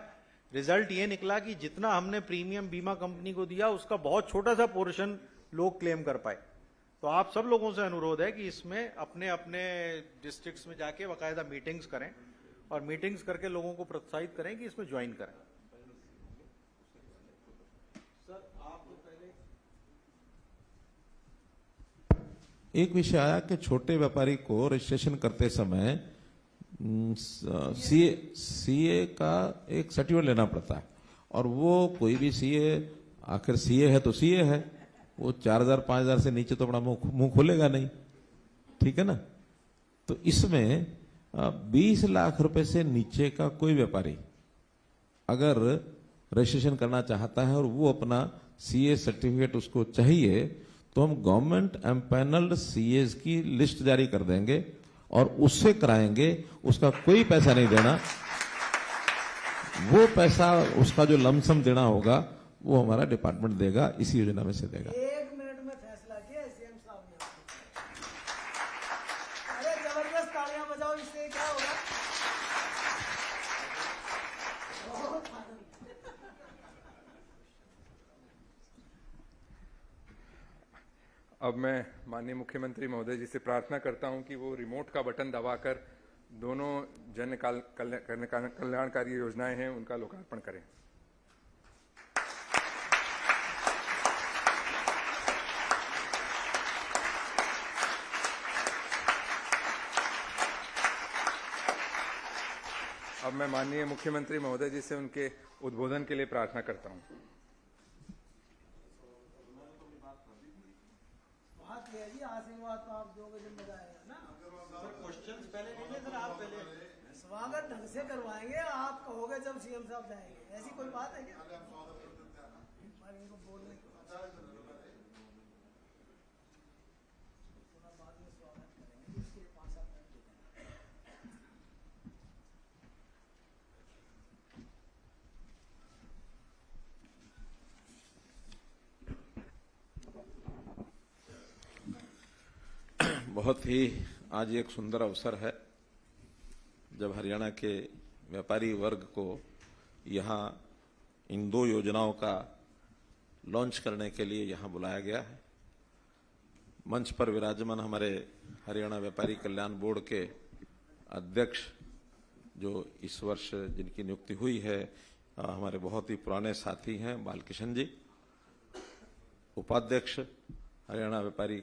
रिजल्ट ये निकला कि जितना हमने प्रीमियम बीमा कंपनी को दिया उसका बहुत छोटा सा पोर्शन लोग क्लेम कर पाए। तो आप सब लोगों से अनुरोध है कि इसमें अपने अपने डिस्ट्रिक्ट्स में जाके बाकायदा मीटिंग्स करें और मीटिंग्स करके लोगों को प्रोत्साहित करें कि इसमें ज्वाइन करें। एक विषय आया कि छोटे व्यापारी को रजिस्ट्रेशन करते समय सीए का एक सर्टिफिकेट लेना पड़ता है, और वो कोई भी सीए, आखिर सीए है तो सीए है, वो 4,000 5,000 से नीचे तो अपना मुंह खोलेगा नहीं, ठीक है ना। तो इसमें 20 लाख रुपए से नीचे का कोई व्यापारी अगर रजिस्ट्रेशन करना चाहता है और वो अपना सीए सर्टिफिकेट उसको चाहिए, तो हम गवर्नमेंट एम्पैनल्ड सीएस की लिस्ट जारी कर देंगे और उससे कराएंगे। उसका कोई पैसा नहीं देना, वो पैसा उसका जो लमसम देना होगा वो हमारा डिपार्टमेंट देगा, इसी योजना में से देगा। 1 मिनट में फैसला किया सीएम साहब ने। अरे जबरदस्त तालियां बजाओ, इससे क्या होगा? अब मैं माननीय मुख्यमंत्री महोदय जी से प्रार्थना करता हूं कि वो रिमोट का बटन दबाकर दोनों जन कल्याणकारी योजनाएं हैं उनका लोकार्पण करें। अब मैं माननीय मुख्यमंत्री महोदय जी से उनके उद्बोधन के लिए प्रार्थना करता हूं। आशीर्वाद तो आप दोगे जब मजा आएगा ना। क्वेश्चंस पहले नहीं ले सर, आप पहले स्वागत ढंग से करवाएंगे, आप कहोगे जब सीएम साहब जाएंगे। ऐसी कोई बात है क्या? इनको बोलने बाद में स्वागत करेंगे, इसके 5-7 मिनट बहुत ही आज एक सुंदर अवसर है जब हरियाणा के व्यापारी वर्ग को यहाँ इन 2 योजनाओं का लॉन्च करने के लिए यहाँ बुलाया गया है। मंच पर विराजमान हमारे हरियाणा व्यापारी कल्याण बोर्ड के अध्यक्ष, जो इस वर्ष जिनकी नियुक्ति हुई है, हमारे बहुत ही पुराने साथी हैं बालकिशन जी। उपाध्यक्ष हरियाणा व्यापारी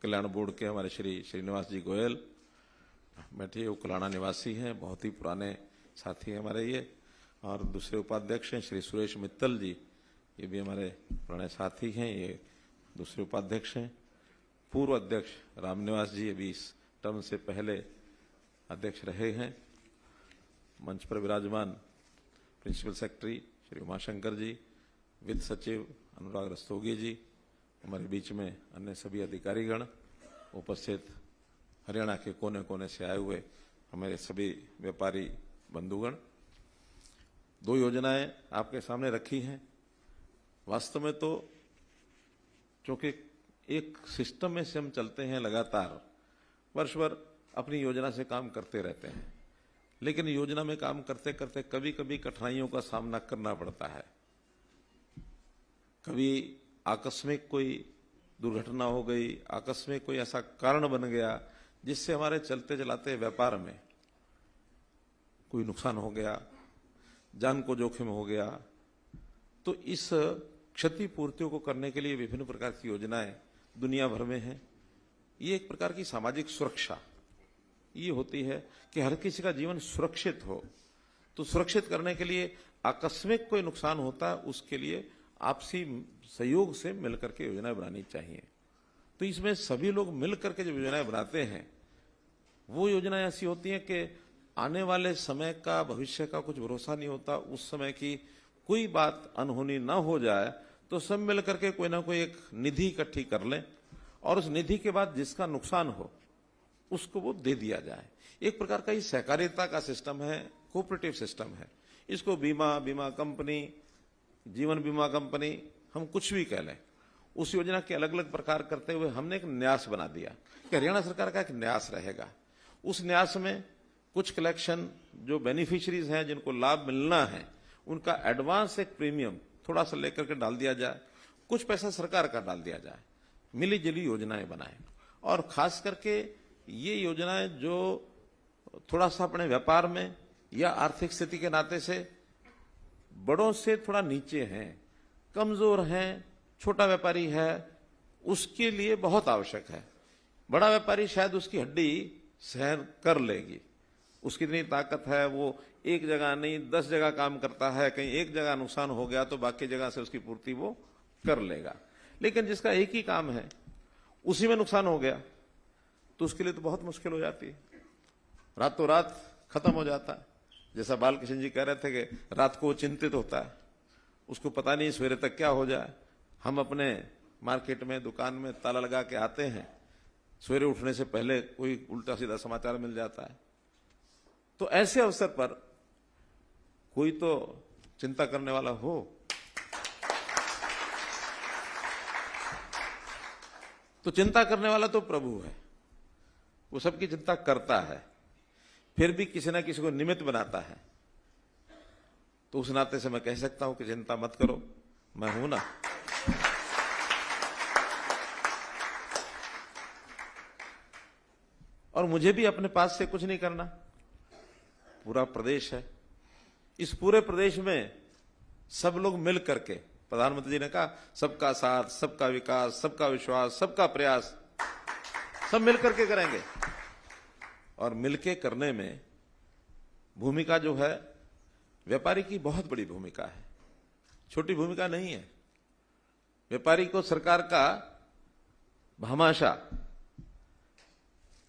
कल्याण बोर्ड के हमारे श्री श्रीनिवास जी गोयल बैठे, वो कुलाना निवासी हैं, बहुत ही पुराने साथी हैं हमारे ये। और दूसरे उपाध्यक्ष हैं श्री सुरेश मित्तल जी, ये भी हमारे पुराने साथी हैं, ये दूसरे उपाध्यक्ष हैं। पूर्व अध्यक्ष रामनिवास जी, ये भी इस टर्म से पहले अध्यक्ष रहे हैं। मंच पर विराजमान प्रिंसिपल सेक्रेटरी श्री उमाशंकर जी, वित्त सचिव अनुराग रस्तोगी जी, हमारे बीच में अन्य सभी अधिकारीगण उपस्थित, हरियाणा के कोने कोने से आए हुए हमारे सभी व्यापारी बंधुगण। 2 योजनाएं आपके सामने रखी हैं। वास्तव में तो चूंकि एक सिस्टम में से हम चलते हैं, लगातार वर्ष भर अपनी योजना से काम करते रहते हैं, लेकिन योजना में काम करते करते कभी कभी कठिनाइयों का सामना करना पड़ता है। कभी आकस्मिक कोई दुर्घटना हो गई, आकस्मिक कोई ऐसा कारण बन गया जिससे हमारे चलते चलाते व्यापार में कोई नुकसान हो गया, जान को जोखिम हो गया। तो इस क्षतिपूर्तियों को करने के लिए विभिन्न प्रकार की योजनाएं दुनिया भर में हैं। ये एक प्रकार की सामाजिक सुरक्षा ये होती है कि हर किसी का जीवन सुरक्षित हो। तो सुरक्षित करने के लिए आकस्मिक कोई नुकसान होता है, उसके लिए आपसी सहयोग से मिलकर के योजनाएं बनानी चाहिए। तो इसमें सभी लोग मिलकर के जब योजनाएं बनाते हैं, वो योजनाएं ऐसी होती हैं कि आने वाले समय का, भविष्य का कुछ भरोसा नहीं होता। उस समय की कोई बात अनहोनी ना हो जाए तो सब मिलकर के कोई ना कोई एक निधि इकट्ठी कर लें और उस निधि के बाद जिसका नुकसान हो उसको वो दे दिया जाए। एक प्रकार का ये सहकारिता का सिस्टम है, कोऑपरेटिव सिस्टम है। इसको बीमा कंपनी, जीवन बीमा कंपनी, हम कुछ भी कह लें, उस योजना के अलग अलग प्रकार करते हुए हमने एक न्यास बना दिया कि हरियाणा सरकार का एक न्यास रहेगा। उस न्यास में कुछ कलेक्शन जो बेनिफिशियरीज हैं जिनको लाभ मिलना है, उनका एडवांस एक प्रीमियम थोड़ा सा लेकर के डाल दिया जाए, कुछ पैसा सरकार का डाल दिया जाए, मिली जुली योजनाएं बनाएं। और खास करके ये योजनाएं जो थोड़ा सा अपने व्यापार में या आर्थिक स्थिति के नाते से बड़ों से थोड़ा नीचे हैं, कमजोर हैं, छोटा व्यापारी है, उसके लिए बहुत आवश्यक है। बड़ा व्यापारी शायद उसकी हड्डी सहन कर लेगी, उसकी इतनी ताकत है, वो एक जगह नहीं 10 जगह काम करता है, कहीं एक जगह नुकसान हो गया तो बाकी जगह से उसकी पूर्ति वो कर लेगा। लेकिन जिसका एक ही काम है, उसी में नुकसान हो गया तो उसके लिए तो बहुत मुश्किल हो जाती है, रातों रात खत्म हो जाता है। जैसा बालकृष्ण जी कह रहे थे कि रात को वो चिंतित होता है, उसको पता नहीं सवेरे तक क्या हो जाए। हम अपने मार्केट में, दुकान में ताला लगा के आते हैं, सवेरे उठने से पहले कोई उल्टा सीधा समाचार मिल जाता है। तो ऐसे अवसर पर कोई तो चिंता करने वाला हो। तो चिंता करने वाला तो प्रभु है, वो सबकी चिंता करता है, फिर भी किसी ना किसी को निमित्त बनाता है। तो उस नाते से मैं कह सकता हूं कि चिंता मत करो, मैं हूं ना। और मुझे भी अपने पास से कुछ नहीं करना, पूरा प्रदेश है, इस पूरे प्रदेश में सब लोग मिल करके, प्रधानमंत्री जी ने कहा सबका साथ, सबका विकास, सबका विश्वास, सबका प्रयास, सब मिल करके करेंगे। और मिलके करने में भूमिका जो है व्यापारी की बहुत बड़ी भूमिका है, छोटी भूमिका नहीं है। व्यापारी को सरकार का भामाशाह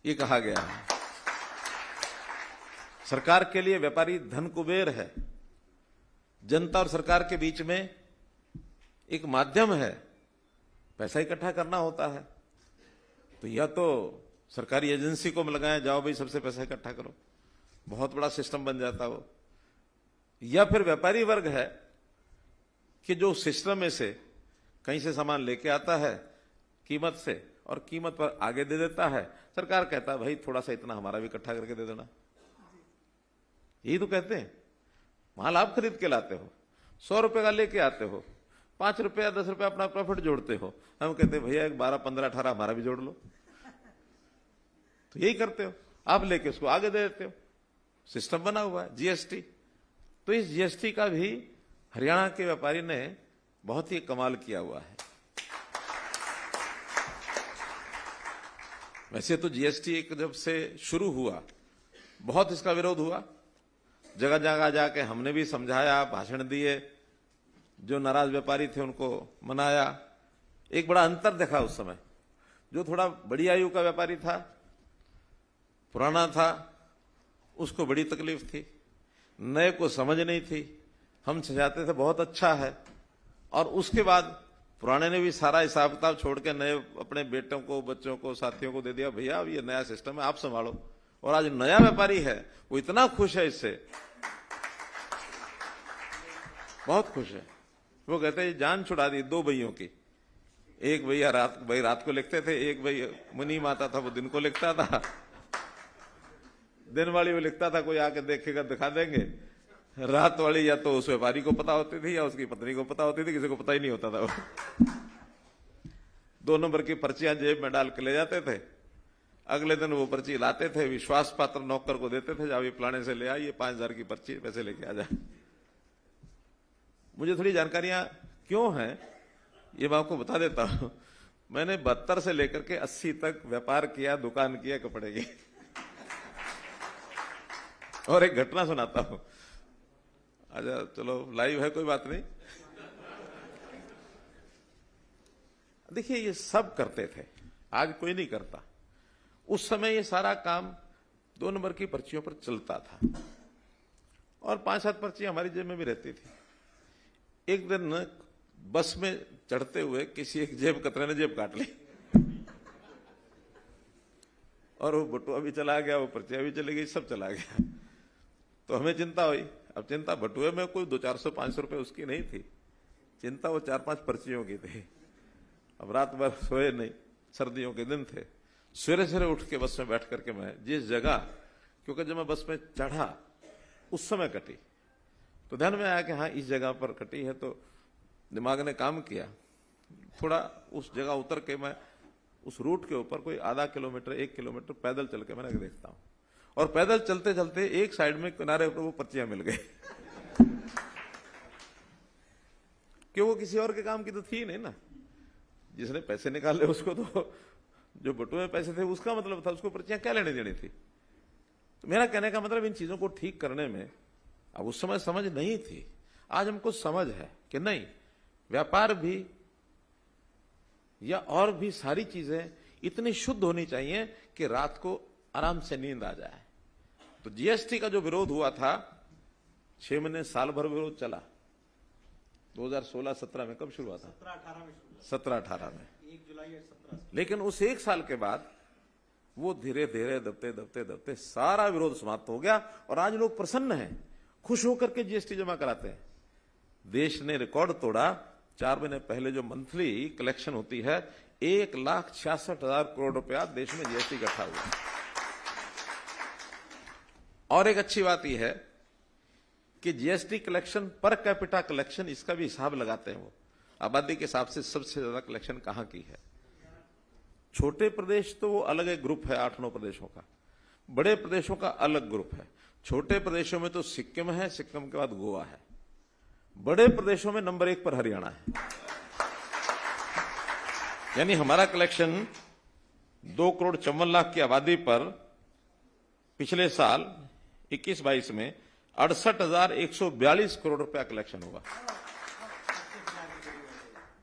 ये कहा गया है। सरकार के लिए व्यापारी धन कुबेर है, जनता और सरकार के बीच में एक माध्यम है, पैसा इकट्ठा करना होता है। तो या तो सरकारी एजेंसी को लगाया, जाओ भाई सबसे पैसा इकट्ठा करो, बहुत बड़ा सिस्टम बन जाता वो। या फिर व्यापारी वर्ग है कि जो सिस्टम में से कहीं से सामान लेके आता है कीमत से और कीमत पर आगे दे देता है, सरकार कहता है भाई थोड़ा सा इतना हमारा भी इकट्ठा करके दे देना। यही तो कहते हैं, माल आप खरीद के लाते हो, 100 रुपए का लेके आते हो, 5 रुपया 10 रुपया अपना प्रॉफिट जोड़ते हो, हम कहते हैं भैया 12, 15, 18 हमारा भी जोड़ लो। तो यही करते हो, आप लेके उसको आगे दे देते हो। सिस्टम बना हुआ है जीएसटी। तो इस जीएसटी का भी हरियाणा के व्यापारी ने बहुत ही कमाल किया हुआ है। वैसे तो जीएसटी एक जब से शुरू हुआ बहुत इसका विरोध हुआ, जगह जगह जाके हमने भी समझाया, भाषण दिए, जो नाराज व्यापारी थे उनको मनाया। एक बड़ा अंतर देखा उस समय, जो थोड़ा बड़ी आयु का व्यापारी था, पुराना था, उसको बड़ी तकलीफ थी, नए को समझ नहीं थी। हम समझाते थे बहुत अच्छा है, और उसके बाद पुराने ने भी सारा हिसाब किताब छोड़ के नए अपने बेटों को, बच्चों को, साथियों को दे दिया, भैया अब ये नया सिस्टम है, आप संभालो। और आज नया व्यापारी है, वो इतना खुश है इससे, बहुत खुश है। वो कहते हैं जान छुड़ा दी 2 भैयों की। एक भैया रात को लिखते थे, एक भैया मुनी माता था वो दिन को लिखता था, दिन वाली वो लिखता था, कोई आके देखेगा दिखा देंगे। रात वाली या तो उस व्यापारी को पता होती थी या उसकी पत्नी को पता होती थी, किसी को पता ही नहीं होता था। वो 2 नंबर की पर्चियां जेब में डाल के ले जाते थे, अगले दिन वो पर्ची लाते थे, विश्वास पात्र नौकर को देते थे, जाओ ये फलाने से ले आइए 5000 की पर्ची, पैसे लेके आ जाए। मुझे थोड़ी जानकारियां क्यों हैं ये मैं आपको बता देता हूं, मैंने 72 से लेकर के 80 तक व्यापार किया, दुकान किया कपड़े की। और एक घटना सुनाता हूं, अच्छा चलो लाइव है, कोई बात नहीं। देखिए ये सब करते थे, आज कोई नहीं करता। उस समय ये सारा काम 2 नंबर की पर्चियों पर चलता था और 5-7 पर्चियां हमारी जेब में भी रहती थी। एक दिन बस में चढ़ते हुए किसी एक जेब कतरे ने जेब काट ली और वो बटुआ भी चला गया, वो पर्चियां भी चली गई, सब चला गया। तो हमें चिंता हुई। अब चिंता बटुए में कोई 200-400-500 रुपए उसकी नहीं थी, चिंता वो 4-5 पर्चियों की थी। अब रात भर सोए नहीं, सर्दियों के दिन थे। सवेरे सवेरे उठ के बस में बैठ करके मैं जिस जगह, क्योंकि जब मैं बस में चढ़ा उस समय कटी, तो ध्यान में आया कि हाँ इस जगह पर कटी है। तो दिमाग ने काम किया, थोड़ा उस जगह उतर के मैं उस रूट के ऊपर कोई आधा किलोमीटर 1 किलोमीटर पैदल चल के मैंने देखता हूं, और पैदल चलते चलते एक साइड में किनारे पर वो पर्चियां मिल गई कि वो किसी और के काम की तो थी नहीं ना। जिसने पैसे निकाले उसको तो, जो बटुए में पैसे थे उसका मतलब था, उसको पर्चियां क्या लेने देनी थी। तो मेरा कहने का मतलब इन चीजों को ठीक करने में अब उस समय समझ नहीं थी, आज हमको समझ है कि नहीं, व्यापार भी या और भी सारी चीजें इतनी शुद्ध होनी चाहिए कि रात को आराम से नींद आ जाए। तो जीएसटी का जो विरोध हुआ था 6 महीने साल भर विरोध चला। 2016-17 में कब शुरू हुआ था? 17-18 में, 1 जुलाई 17। लेकिन उस 1 साल के बाद वो धीरे धीरे दबते दबते दबते सारा विरोध समाप्त हो गया और आज लोग प्रसन्न हैं, खुश होकर के जीएसटी जमा कराते हैं। देश ने रिकॉर्ड तोड़ा। 4 महीने पहले जो मंथली कलेक्शन होती है 1,66,000 करोड़ रुपया देश में जीएसटी इकट्ठा हुआ। और एक अच्छी बात यह है कि GST collection per capita collection, इसका भी हिसाब लगाते हैं वो, आबादी के हिसाब से सबसे ज्यादा कलेक्शन कहां की है। छोटे प्रदेश तो वो अलग एक ग्रुप है 8-9 प्रदेशों का, बड़े प्रदेशों का अलग ग्रुप है। छोटे प्रदेशों में तो सिक्किम है, सिक्किम के बाद गोवा है। बड़े प्रदेशों में नंबर 1 पर हरियाणा है। यानी हमारा कलेक्शन 2,54,00,000 की आबादी पर पिछले साल 21-22 में 68,142 करोड़ रुपया कलेक्शन हुआ।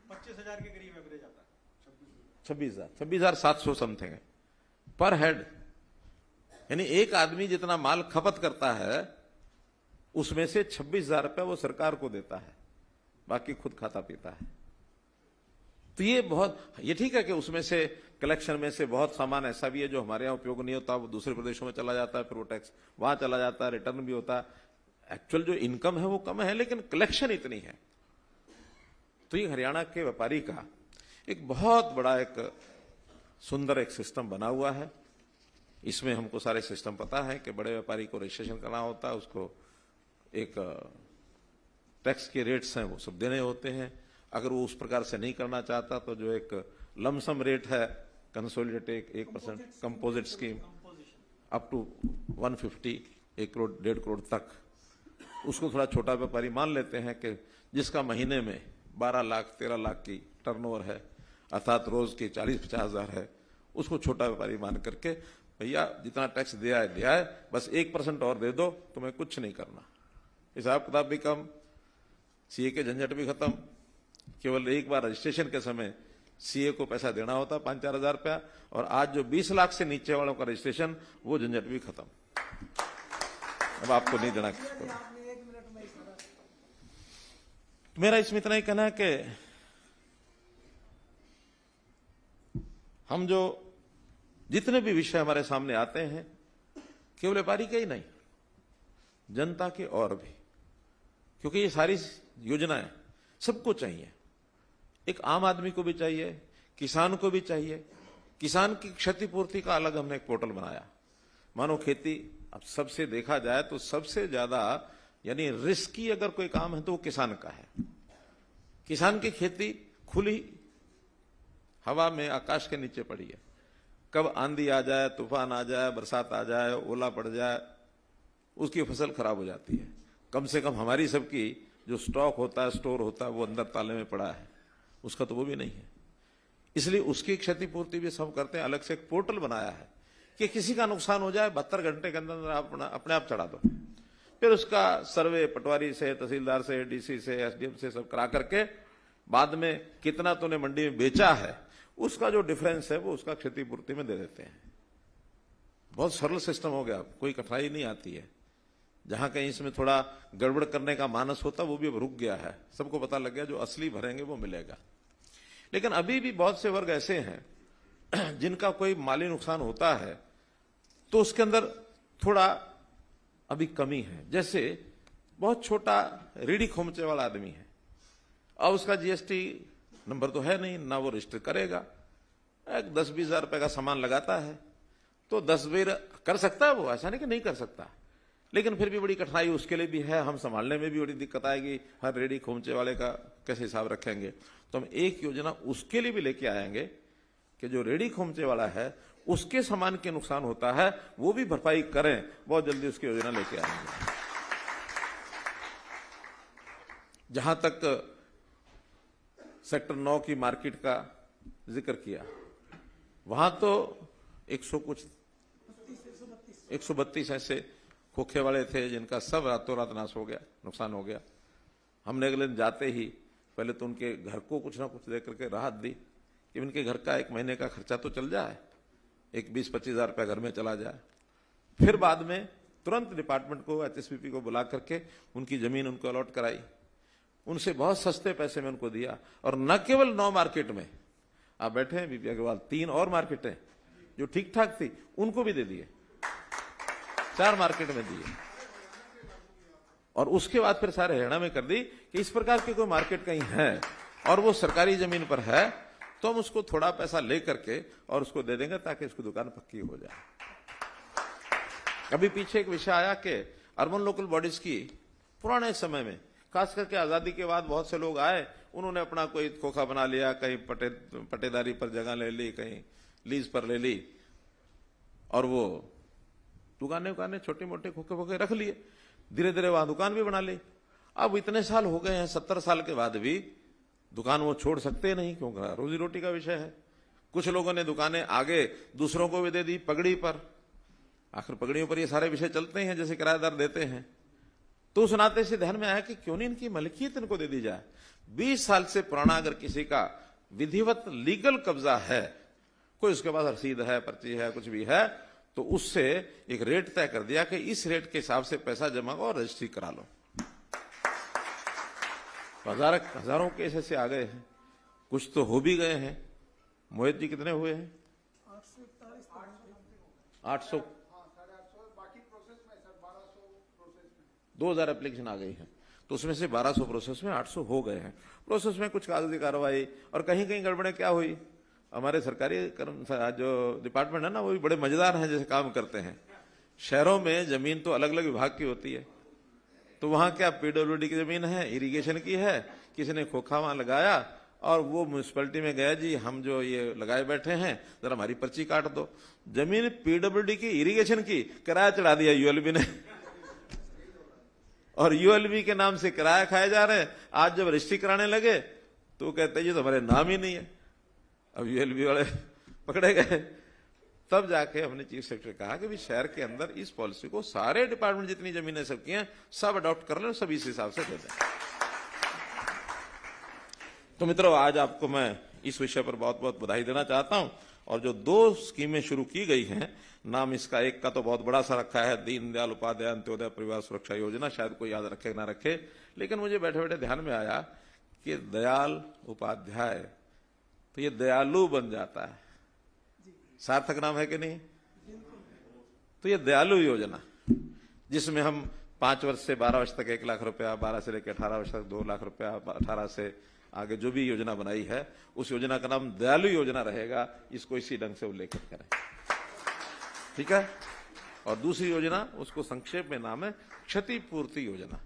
25,000 के करीब एवरेज आता है। 26,700 समथिंग है पर हेड। यानी एक आदमी जितना माल खपत करता है उसमें से 26,000 रुपया वो सरकार को देता है, बाकी खुद खाता पीता है। तो ये ठीक है कि उसमें से कलेक्शन में से बहुत सामान ऐसा भी है जो हमारे यहां उपयोग नहीं होता, वो दूसरे प्रदेशों में चला जाता है, फिर वो टैक्स वहां चला जाता है, रिटर्न भी होता है। एक्चुअल जो इनकम है वो कम है, लेकिन कलेक्शन इतनी है। तो ये हरियाणा के व्यापारी का एक बहुत बड़ा एक सुंदर एक सिस्टम बना हुआ है। इसमें हमको सारे सिस्टम पता है कि बड़े व्यापारी को रजिस्ट्रेशन करना होता है, उसको एक टैक्स के रेट्स हैं वो सब देने होते हैं। अगर वो उस प्रकार से नहीं करना चाहता तो जो एक लमसम रेट है consolidated 1% composite scheme up to 150, 1 crore 1.5 crore तक, उसको थोड़ा छोटा व्यापारी मान लेते हैं कि जिसका महीने में 12 लाख 13 लाख की टर्नओवर है, अर्थात रोज की 40-50 हजार है, उसको छोटा व्यापारी मान करके भैया जितना टैक्स दिया है, बस 1% और दे दो, तुम्हें कुछ नहीं करना। हिसाब किताब भी कम, सीए के झंझट भी खत्म। केवल एक बार रजिस्ट्रेशन के समय सीए को पैसा देना होता 5-4 हजार रुपया, और आज जो 20 लाख से नीचे वालों का रजिस्ट्रेशन, वो झंझट भी खत्म। अब आपको नहीं देना किसको। मेरा इसमें इतना ही कहना है कि हम जो जितने भी विषय हमारे सामने आते हैं, केवल व्यापारी के ही नहीं, जनता के और भी, क्योंकि ये सारी योजनाएं सबको चाहिए। एक आम आदमी को भी चाहिए, किसान को भी चाहिए। किसान की क्षतिपूर्ति का अलग हमने एक पोर्टल बनाया। मानो खेती, अब सबसे देखा जाए तो सबसे ज्यादा यानी रिस्की अगर कोई काम है तो वो किसान का है। किसान की खेती खुली हवा में, आकाश के नीचे पड़ी है। कब आंधी आ जाए, तूफान आ जाए, बरसात आ जाए, ओला पड़ जाए, उसकी फसल खराब हो जाती है। कम से कम हमारी सबकी जो स्टॉक होता है, स्टोर होता है, वो अंदर ताले में पड़ा है, उसका तो वो भी नहीं है। इसलिए उसकी क्षतिपूर्ति भी सब करते हैं। अलग से एक पोर्टल बनाया है कि किसी का नुकसान हो जाए 72 घंटे के अंदर आप अपने आप चढ़ा दो। फिर उसका सर्वे पटवारी से, तहसीलदार से, डीसी से, एसडीएम से सब करा करके बाद में कितना तूने मंडी में बेचा है उसका जो डिफरेंस है वो उसका क्षतिपूर्ति में दे देते हैं। बहुत सरल सिस्टम हो गया, कोई कठिनाई नहीं आती है। जहां कहीं इसमें थोड़ा गड़बड़ करने का मानस होता वो भी अब रुक गया है। सबको पता लग गया जो असली भरेंगे वो मिलेगा। लेकिन अभी भी बहुत से वर्ग ऐसे हैं जिनका कोई माली नुकसान होता है तो उसके अंदर थोड़ा अभी कमी है। जैसे बहुत छोटा रेडी खोमचे वाला आदमी है, अब उसका जीएसटी नंबर तो है नहीं, ना वो रजिस्टर करेगा, 10-20 हजार रुपए का सामान लगाता है तो 10 बेर कर सकता है वो, ऐसा नहीं कि नहीं कर सकता। लेकिन फिर भी बड़ी कठिनाई उसके लिए भी है, हम संभालने में भी बड़ी दिक्कत आएगी। हर रेडी खोमचे वाले का कैसे हिसाब रखेंगे? तो हम एक योजना उसके लिए भी लेके आएंगे कि जो रेडी खोमचे वाला है उसके सामान के नुकसान होता है वो भी भरपाई करें। बहुत जल्दी उसकी योजना लेके आएंगे। जहां तक सेक्टर 9 की मार्केट का जिक्र किया, वहां तो 132 ऐसे खोखे वाले थे जिनका सब रातों रात नाश हो गया, नुकसान हो गया। हमने अगले दिन जाते ही पहले तो उनके घर को कुछ ना कुछ दे करके राहत दी कि उनके घर का एक महीने का खर्चा तो चल जाए, एक 20-25 हजार रुपया घर में चला जाए। फिर बाद में तुरंत डिपार्टमेंट को, एचएसपीपी को बुला करके उनकी जमीन उनको अलॉट कराई, उनसे बहुत सस्ते पैसे में उनको दिया। और न केवल 9 मार्केट में, आप बैठे हैं बीपी अग्रवाल, 3 और मार्केटें जो ठीक ठाक थी उनको भी दे दिए, 4 मार्केट में दिए। और उसके बाद फिर सारे हरियाणा में कर दी कि इस प्रकार की कोई मार्केट कहीं है और वो सरकारी जमीन पर है तो हम उसको थोड़ा पैसा ले करके और उसको दे देंगे ताकि उसकी दुकान पक्की हो जाए। अभी पीछे एक विषय आया कि अर्बन लोकल बॉडीज की पुराने समय में, खास करके आजादी के बाद बहुत से लोग आए, उन्होंने अपना कोई खोखा बना लिया, कहीं पटेदारी पर जगह ले ली, कहीं लीज पर ले ली और वो दुकानें छोटे मोटे खोखे वोखे रख लिए। धीरे धीरे वहां दुकान भी बना ली। अब इतने साल हो गए हैं, 70 साल के बाद भी दुकान वो छोड़ सकते नहीं, क्योंकि रोजी रोटी का विषय है। कुछ लोगों ने दुकानें आगे दूसरों को भी दे दी पगड़ी पर। आखिर पगड़ियों पर ये सारे विषय चलते हैं जैसे किराएदार देते हैं। तो उस नाते से ध्यान में आया कि क्यों नहीं इनकी मलकियत इनको दे दी जाए। 20 साल से पुराना अगर किसी का विधिवत लीगल कब्जा है, कोई उसके पास रसीद है, पर्ची है, कुछ भी है, तो उससे एक रेट तय कर दिया कि इस रेट के हिसाब से पैसा जमा करो और रजिस्ट्री करा लो। हजारों केस ऐसे आ गए हैं, कुछ तो हो भी गए हैं। मोहित जी कितने हुए हैं? 800, 2000 एप्लीकेशन आ गई है, तो उसमें से 1200 प्रोसेस में, 800 हो गए हैं। प्रोसेस में कुछ कागजी कार्रवाई और कहीं कहीं गड़बड़े क्या हुई। हमारे सरकारी जो डिपार्टमेंट है ना, वो भी बड़े मजेदार हैं, जैसे काम करते हैं। शहरों में जमीन तो अलग अलग विभाग की होती है, तो वहां क्या पीडब्ल्यूडी की जमीन है, इरिगेशन की है, किसी ने खोखा वहां लगाया और वो म्यूनिसिपैलिटी में गया, जी हम जो ये लगाए बैठे हैं जरा हमारी पर्ची काट दो। जमीन पीडब्ल्यूडी की, इरिगेशन की, किराया चढ़ा दिया यूएलबी ने और यूएलबी के नाम से किराया खाए जा रहे हैं। आज जब रजिस्ट्री कराने लगे तो कहते हैं जी तो हमारे नाम ही नहीं है। अब यूएलबी वाले पकड़े गए। तब जाके हमने चीफ सेक्रेटरी कहा कि भी शहर के अंदर इस पॉलिसी को सारे डिपार्टमेंट जितनी जमीनें सबकी हैं सब अडॉप्ट कर लें, सब इस हिसाब से दे दें। तो मित्रों, आज आपको मैं इस विषय पर बहुत बहुत बधाई देना चाहता हूं। और जो 2 स्कीमें शुरू की गई हैं, नाम इसका एक का तो बहुत बड़ा सा रखा है, दीनदयाल उपाध्याय अंत्योदय परिवार सुरक्षा योजना। शायद कोई याद रखे ना रखे, लेकिन मुझे बैठे बैठे ध्यान में आया कि दयाल उपाध्याय, तो ये दयालु बन जाता है, सार्थक नाम है कि नहीं? तो ये दयालु योजना, जिसमें हम 5 वर्ष से 12 वर्ष तक 1 लाख रुपया, 12 से लेकर 18 वर्ष तक 2 लाख रुपया, 18 से आगे जो भी योजना बनाई है, उस योजना का नाम दयालु योजना रहेगा। इसको इसी ढंग से उल्लेख करें, ठीक है? और दूसरी योजना, उसको संक्षेप में नाम है क्षतिपूर्ति योजना।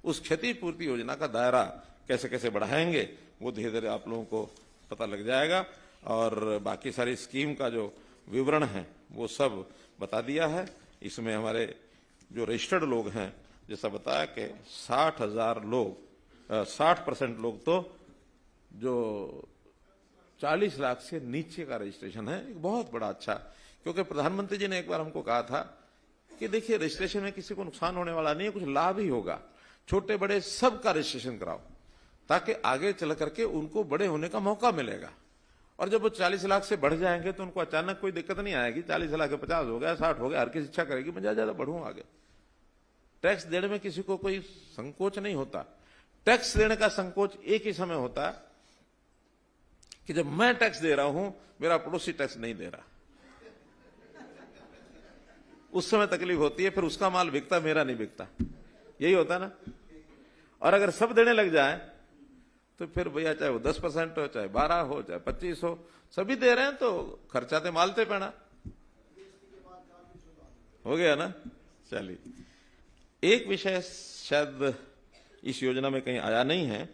उस क्षतिपूर्ति योजना का दायरा कैसे कैसे बढ़ाएंगे वो धीरे धीरे आप लोगों को पता लग जाएगा। और बाकी सारी स्कीम का जो विवरण है वो सब बता दिया है। इसमें हमारे जो रजिस्टर्ड लोग हैं, जैसा बताया कि 60,000 लोग, 60% लोग तो जो 40 लाख से नीचे का रजिस्ट्रेशन है, एक बहुत बड़ा अच्छा, क्योंकि प्रधानमंत्री जी ने एक बार हमको कहा था कि देखिए रजिस्ट्रेशन में किसी को नुकसान होने वाला नहीं है, कुछ लाभ ही होगा, छोटे बड़े सबका रजिस्ट्रेशन कराओ ताकि आगे चल करके उनको बड़े होने का मौका मिलेगा। और जब वो 40 लाख से बढ़ जाएंगे तो उनको अचानक कोई दिक्कत नहीं आएगी, 40 लाख 50 हो गया, 60 हो गया, हर किसी इच्छा करेगी मैं ज्यादा बढ़ूं आगे। टैक्स देने में किसी को कोई संकोच नहीं होता। टैक्स देने का संकोच एक ही समय होता है कि जब मैं टैक्स दे रहा हूं, मेरा पड़ोसी टैक्स नहीं दे रहा, उस समय तकलीफ होती है, फिर उसका माल बिकता, मेरा नहीं बिकता, यही होता ना। और अगर सब देने लग जाए तो फिर भैया चाहे वो 10% हो, चाहे 12 हो, चाहे 25 हो, सभी दे रहे हैं तो खर्चाते मालते पैना हो गया ना। चलिए, एक विषय शायद इस योजना में कहीं आया नहीं है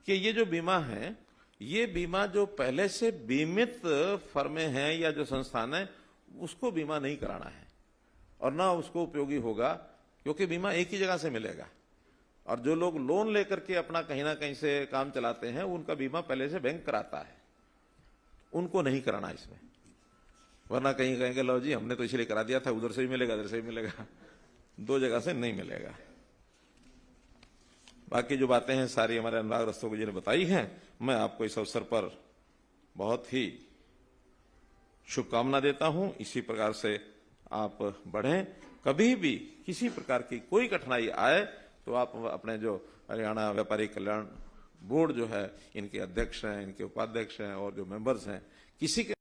कि ये जो बीमा है, ये बीमा जो पहले से बीमित फर्में हैं या जो संस्थान है उसको बीमा नहीं कराना है और ना उसको उपयोगी होगा, क्योंकि बीमा एक ही जगह से मिलेगा। और जो लोग लोन लेकर के अपना कहीं ना कहीं से काम चलाते हैं उनका बीमा पहले से बैंक कराता है, उनको नहीं कराना इसमें, वरना कहीं कहेंगे लो जी हमने तो इसलिए करा दिया था, उधर से ही मिलेगा इधर से ही मिलेगा, दो जगह से नहीं मिलेगा। बाकी जो बातें हैं सारी हमारे अनुराग रस्तोगी जी ने बताई हैं। मैं आपको इस अवसर पर बहुत ही शुभकामना देता हूं, इसी प्रकार से आप बढ़ें। कभी भी किसी प्रकार की कोई कठिनाई आए तो आप अपने जो हरियाणा व्यापारी कल्याण बोर्ड जो है, इनके अध्यक्ष हैं, इनके उपाध्यक्ष हैं और जो मेंबर्स हैं, किसी के